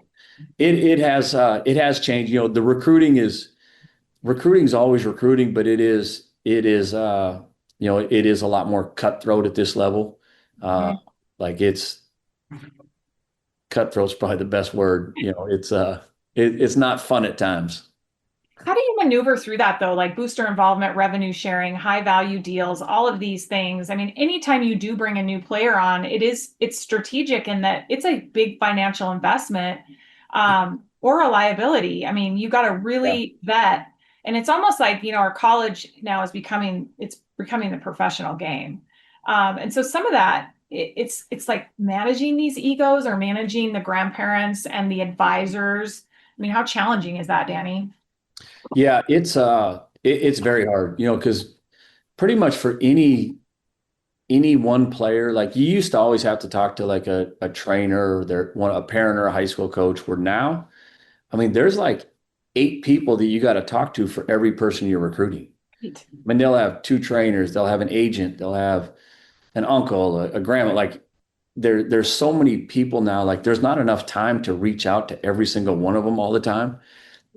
it has changed. The recruiting is always recruiting, but it is a lot more cutthroat at this level. Uh, Mhm. like, it's cutthroat's probably the best word. It's not fun at times. How do you maneuver through that though? Like booster involvement, revenue sharing, high value deals, all of these things. I mean, anytime you do bring a new player on, it's strategic in that it's a big financial investment, or a liability. I mean, you got to Yeah. really vet. And it's almost like, our college now is it's becoming the professional game. And so some of that, it's like managing these egos or managing the grandparents and the advisors. I mean, how challenging is that, Danny? Yeah, it's very hard, because pretty much for any one player, like, you used to always have to talk to like a trainer, or a parent or a high school coach, where now, I mean, there's like eight people that you got to talk to for every person you're recruiting. Right. I mean, they'll have two trainers, they'll have an agent, they'll have an uncle, a grandma. Like, there's so many people now, like, there's not enough time to reach out to every single one of them all the time.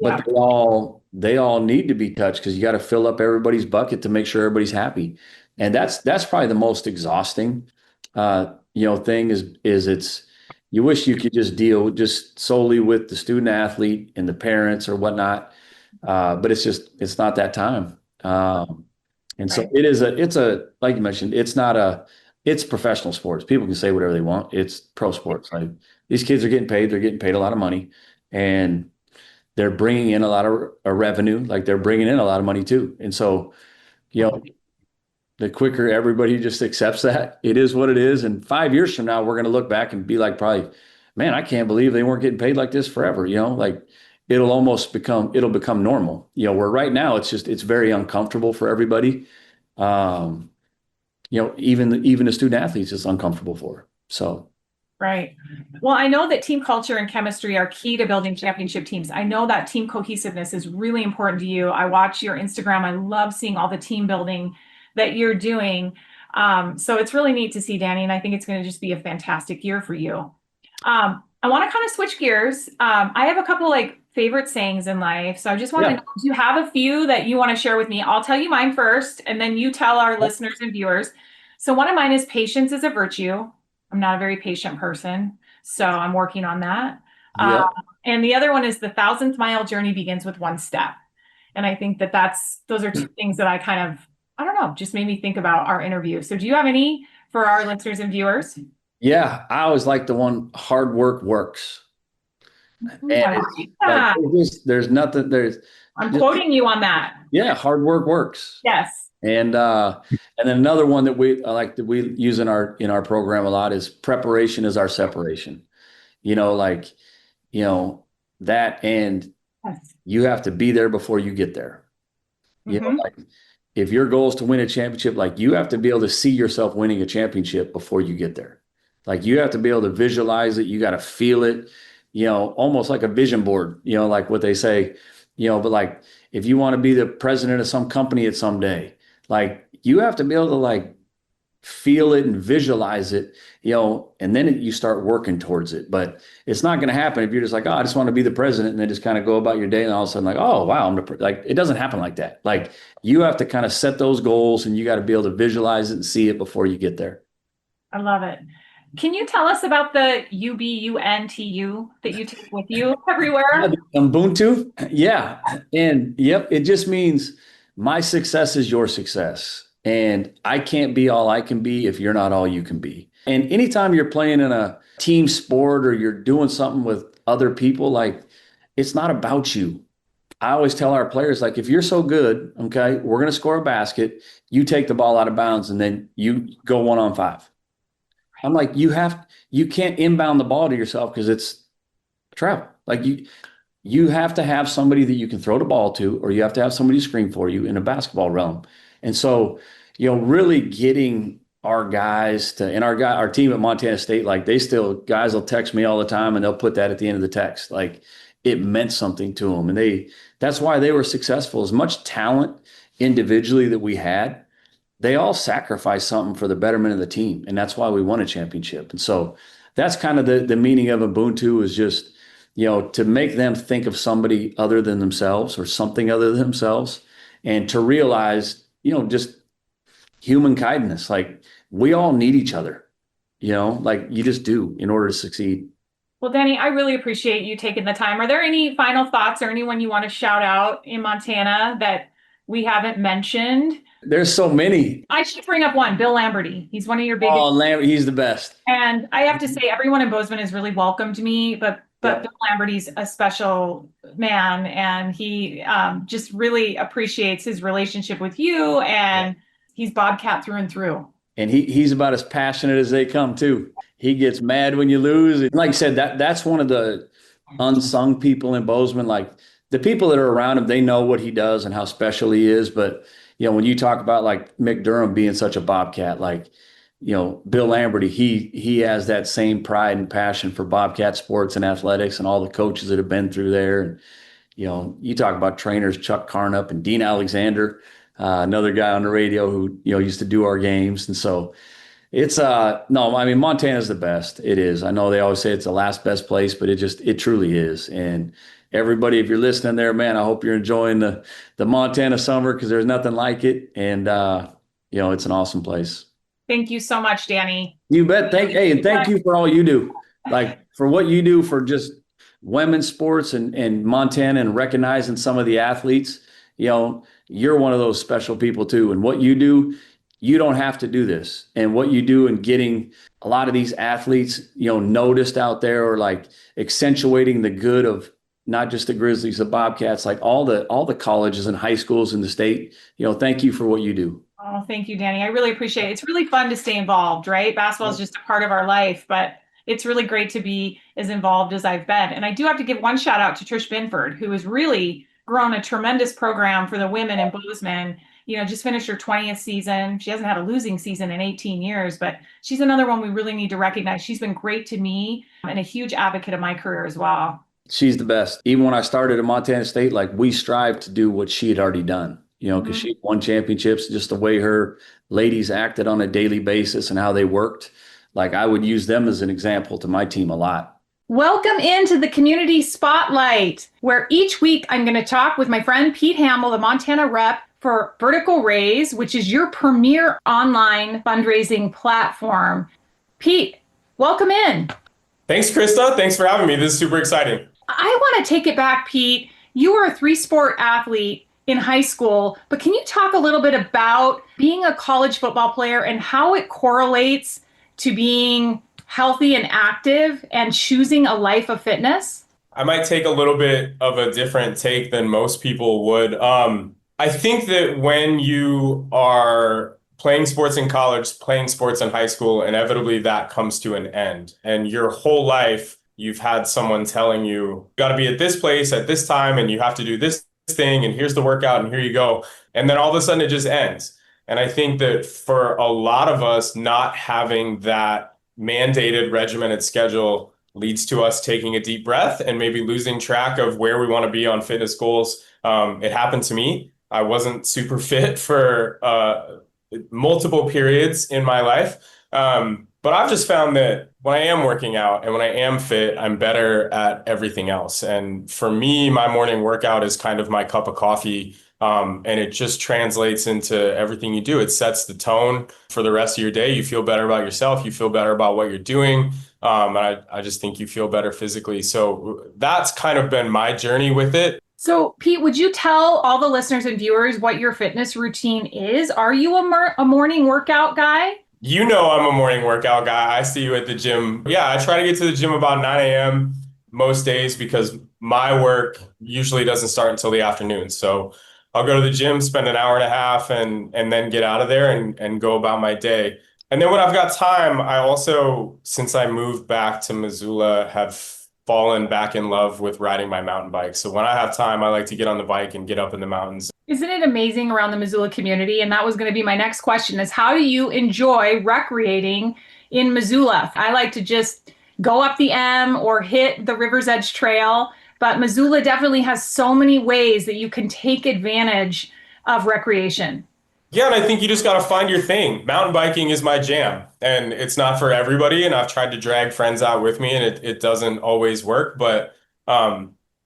Yeah. but they all need to be touched because you got to fill up everybody's bucket to make sure everybody's happy. And that's probably the most exhausting thing is it's you wish you could just deal just solely with the student athlete and the parents or whatnot. But it's not that time. And so Right. it's like you mentioned, it's professional sports. People can say whatever they want. It's pro sports. Like these kids are they're getting paid a lot of money, and they're bringing in a lot of revenue. Like they're bringing in a lot of money too. And so, you know, the quicker everybody just accepts that it is what it is. And 5 years from now, we're going to look back and be like, probably, man, I can't believe they weren't getting paid like this forever. Like it'll become normal, where right now it's very uncomfortable for everybody. Um, even the student athletes it's uncomfortable for. So. Right. Well, I know that team culture and chemistry are key to building championship teams. I know that team cohesiveness is really important to you. I watch your Instagram. I love seeing all the team building that you're doing. So it's really neat to see, Danny, and I think it's going to just be a fantastic year for you. I want to kind of switch gears. I have a couple favorite sayings in life. So I just want to know, do you have a few that you want to share with me? I'll tell you mine first, and then you tell our listeners and viewers. So one of mine is patience is a virtue. I'm not a very patient person, so I'm working on that. Yeah. And the other one is the 1,000th mile journey begins with one step. And I think those are two things that I don't know, just made me think about our interview. So do you have any for our listeners and viewers? Yeah. I always like the one hard work works. And there's nothing, I'm quoting you on that. Yeah. Hard work works. Yes. And then another one that we use in our program a lot is preparation is our separation. That, and Yes. you have to be there before you get there. If your goal is to win a championship, you have to be able to see yourself winning a championship before you get there. You have to be able to visualize it. You got to feel it, almost like a vision board, like what they say, but if you want to be the president of some company at some day, you have to be able to feel it and visualize it, and then you start working towards it. But it's not going to happen if you're just I just want to be the president, and then just kind of go about your day, and all of a sudden oh wow, it doesn't happen like that. You have to kind of set those goals, and you got to be able to visualize it and see it before you get there. I love it. Can you tell us about the UBUNTU that you take with you everywhere? Ubuntu? Yeah. And yep, it just means my success is your success. And I can't be all I can be if you're not all you can be. And anytime you're playing in a team sport or you're doing something with other people, it's not about you. I always tell our players, if you're so good, okay, we're going to score a basket, you take the ball out of bounds, and then you go 1-on-5. I'm you can't inbound the ball to yourself because it's travel. You have to have somebody that you can throw the ball to, or you have to have somebody screen for you in a basketball realm. And so, really getting our guys and our team at Montana State, guys will text me all the time, and they'll put that at the end of the text. It meant something to them. And that's why they were successful. As much talent individually that we had, they all sacrificed something for the betterment of the team. And that's why we won a championship. And so that's kind of the meaning of Ubuntu, is just, to make them think of somebody other than themselves or something other than themselves, and to realize, just human kindness. We all need each other, you just do in order to succeed. Well, Danny, I really appreciate you taking the time. Are there any final thoughts or anyone you want to shout out in Montana that we haven't mentioned? There's so many. I should bring up one, Bill Lamberty. He's one of your biggest. Oh, Lambert, he's the best. And I have to say, everyone in Bozeman has really welcomed me, but Bill Lamberty's a special man, and he just really appreciates his relationship with you, and he's Bobcat through and through. And he's about as passionate as they come too. He gets mad when you lose. And like I said, that's one of the unsung people in Bozeman. The people that are around him, they know what he does and how special he is. But when you talk about Mick Durham being such a Bobcat, Bill Lamberty, he has that same pride and passion for Bobcat sports and athletics and all the coaches that have been through there. And, you talk about trainers, Chuck Carnup and Dean Alexander, another guy on the radio who, used to do our games. And so it's, Montana's the best. It is. I know they always say it's the last best place, but it truly is. And, everybody, if you're listening there, man, I hope you're enjoying the Montana summer, because there's nothing like it. And, it's an awesome place. Thank you so much, Danny. You bet. And thank you for all you do. Like, for what you do for just women's sports and Montana, and recognizing some of the athletes. You're one of those special people too. And what you do, you don't have to do this. And what you do in getting a lot of these athletes, noticed out there, or like accentuating the good of not just the Grizzlies, the Bobcats, like all the colleges and high schools in the state. Thank you for what you do. Oh, thank you, Danny. I really appreciate it. It's really fun to stay involved, right? Basketball is just a part of our life, but it's really great to be as involved as I've been. And I do have to give one shout out to Trish Binford, who has really grown a tremendous program for the women in Bozeman. Just finished her 20th season. She hasn't had a losing season in 18 years, but she's another one we really need to recognize. She's been great to me and a huge advocate of my career as well. She's the best. Even when I started at Montana State, like, we strived to do what she had already done, because she won championships, just the way her ladies acted on a daily basis and how they worked. Like, I would use them as an example to my team a lot. Welcome into the Community Spotlight, where each week I'm going to talk with my friend Pete Hamill, the Montana rep for Vertical Raise, which is your premier online fundraising platform. Pete, welcome in. Thanks, Krista. Thanks for having me. This is super exciting. I want to take it back, Pete. You were a 3-sport athlete in high school, but can you talk a little bit about being a college football player and how it correlates to being healthy and active and choosing a life of fitness? I might take a little bit of a different take than most people would. I think that when you are playing sports in college, playing sports in high school, inevitably that comes to an end. And your whole life, you've had someone telling you got to be at this place at this time, and you have to do this thing, and here's the workout, and here you go. And then all of a sudden it just ends. And I think that for a lot of us, not having that mandated regimented schedule leads to us taking a deep breath and maybe losing track of where we want to be on fitness goals. It happened to me. I wasn't super fit for multiple periods in my life. But I've just found that when I am working out and when I am fit, I'm better at everything else. And for me, my morning workout is kind of my cup of coffee. And it just translates into everything you do. It sets the tone for the rest of your day. You feel better about yourself. You feel better about what you're doing. And I just think you feel better physically. So that's kind of been my journey with it. So, Pete, would you tell all the listeners and viewers what your fitness routine is? Are you a morning workout guy? You know I'm a morning workout guy. I see you at the gym. Yeah, I try to get to the gym about 9 a.m. most days because my work usually doesn't start until the afternoon. So I'll go to the gym, spend an hour and a half, and then get out of there and go about my day. And then when I've got time, I also, since I moved back to Missoula, have fallen back in love with riding my mountain bike. So when I have time, I like to get on the bike and get up in the mountains. Isn't it amazing around the Missoula community? And that was going to be my next question, is how do you enjoy recreating in Missoula? I like to just go up the M or hit the River's Edge Trail, but Missoula definitely has so many ways that you can take advantage of recreation. Yeah, and I think you just got to find your thing. Mountain biking is my jam, and it's not for everybody. And I've tried to drag friends out with me, and it doesn't always work, but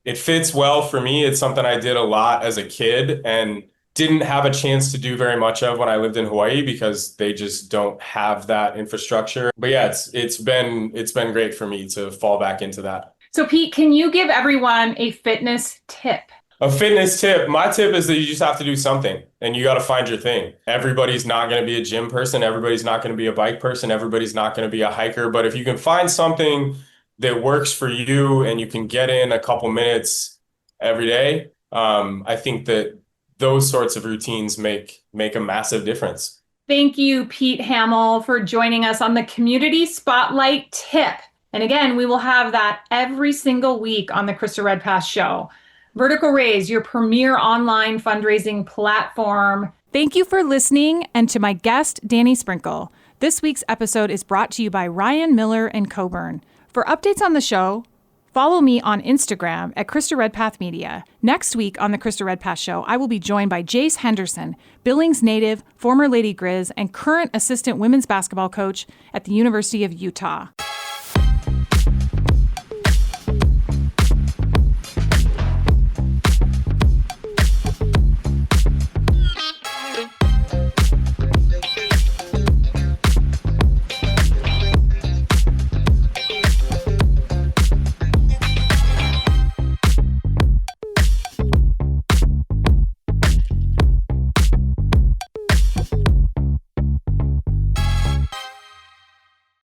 it fits well for me. It's something I did a lot as a kid and didn't have a chance to do very much of when I lived in Hawaii because they just don't have that infrastructure. But yeah, it's been great for me to fall back into that. So Pete, can you give everyone a fitness tip? A fitness tip. My tip is that you just have to do something and you got to find your thing. Everybody's not going to be a gym person. Everybody's not going to be a bike person. Everybody's not going to be a hiker. But if you can find something that works for you and you can get in a couple minutes every day, I think that those sorts of routines make a massive difference. Thank you, Pete Hamill, for joining us on the Community Spotlight Tip. And again, we will have that every single week on the Krista Redpath Show. Vertical Raise, your premier online fundraising platform. Thank you for listening, and to my guest, Danny Sprinkle. This week's episode is brought to you by Ryan Miller and Coburn. For updates on the show, follow me on Instagram at Krista Redpath Media. Next week on the Krista Redpath Show, I will be joined by Jace Henderson, Billings native, former Lady Grizz, and current assistant women's basketball coach at the University of Utah.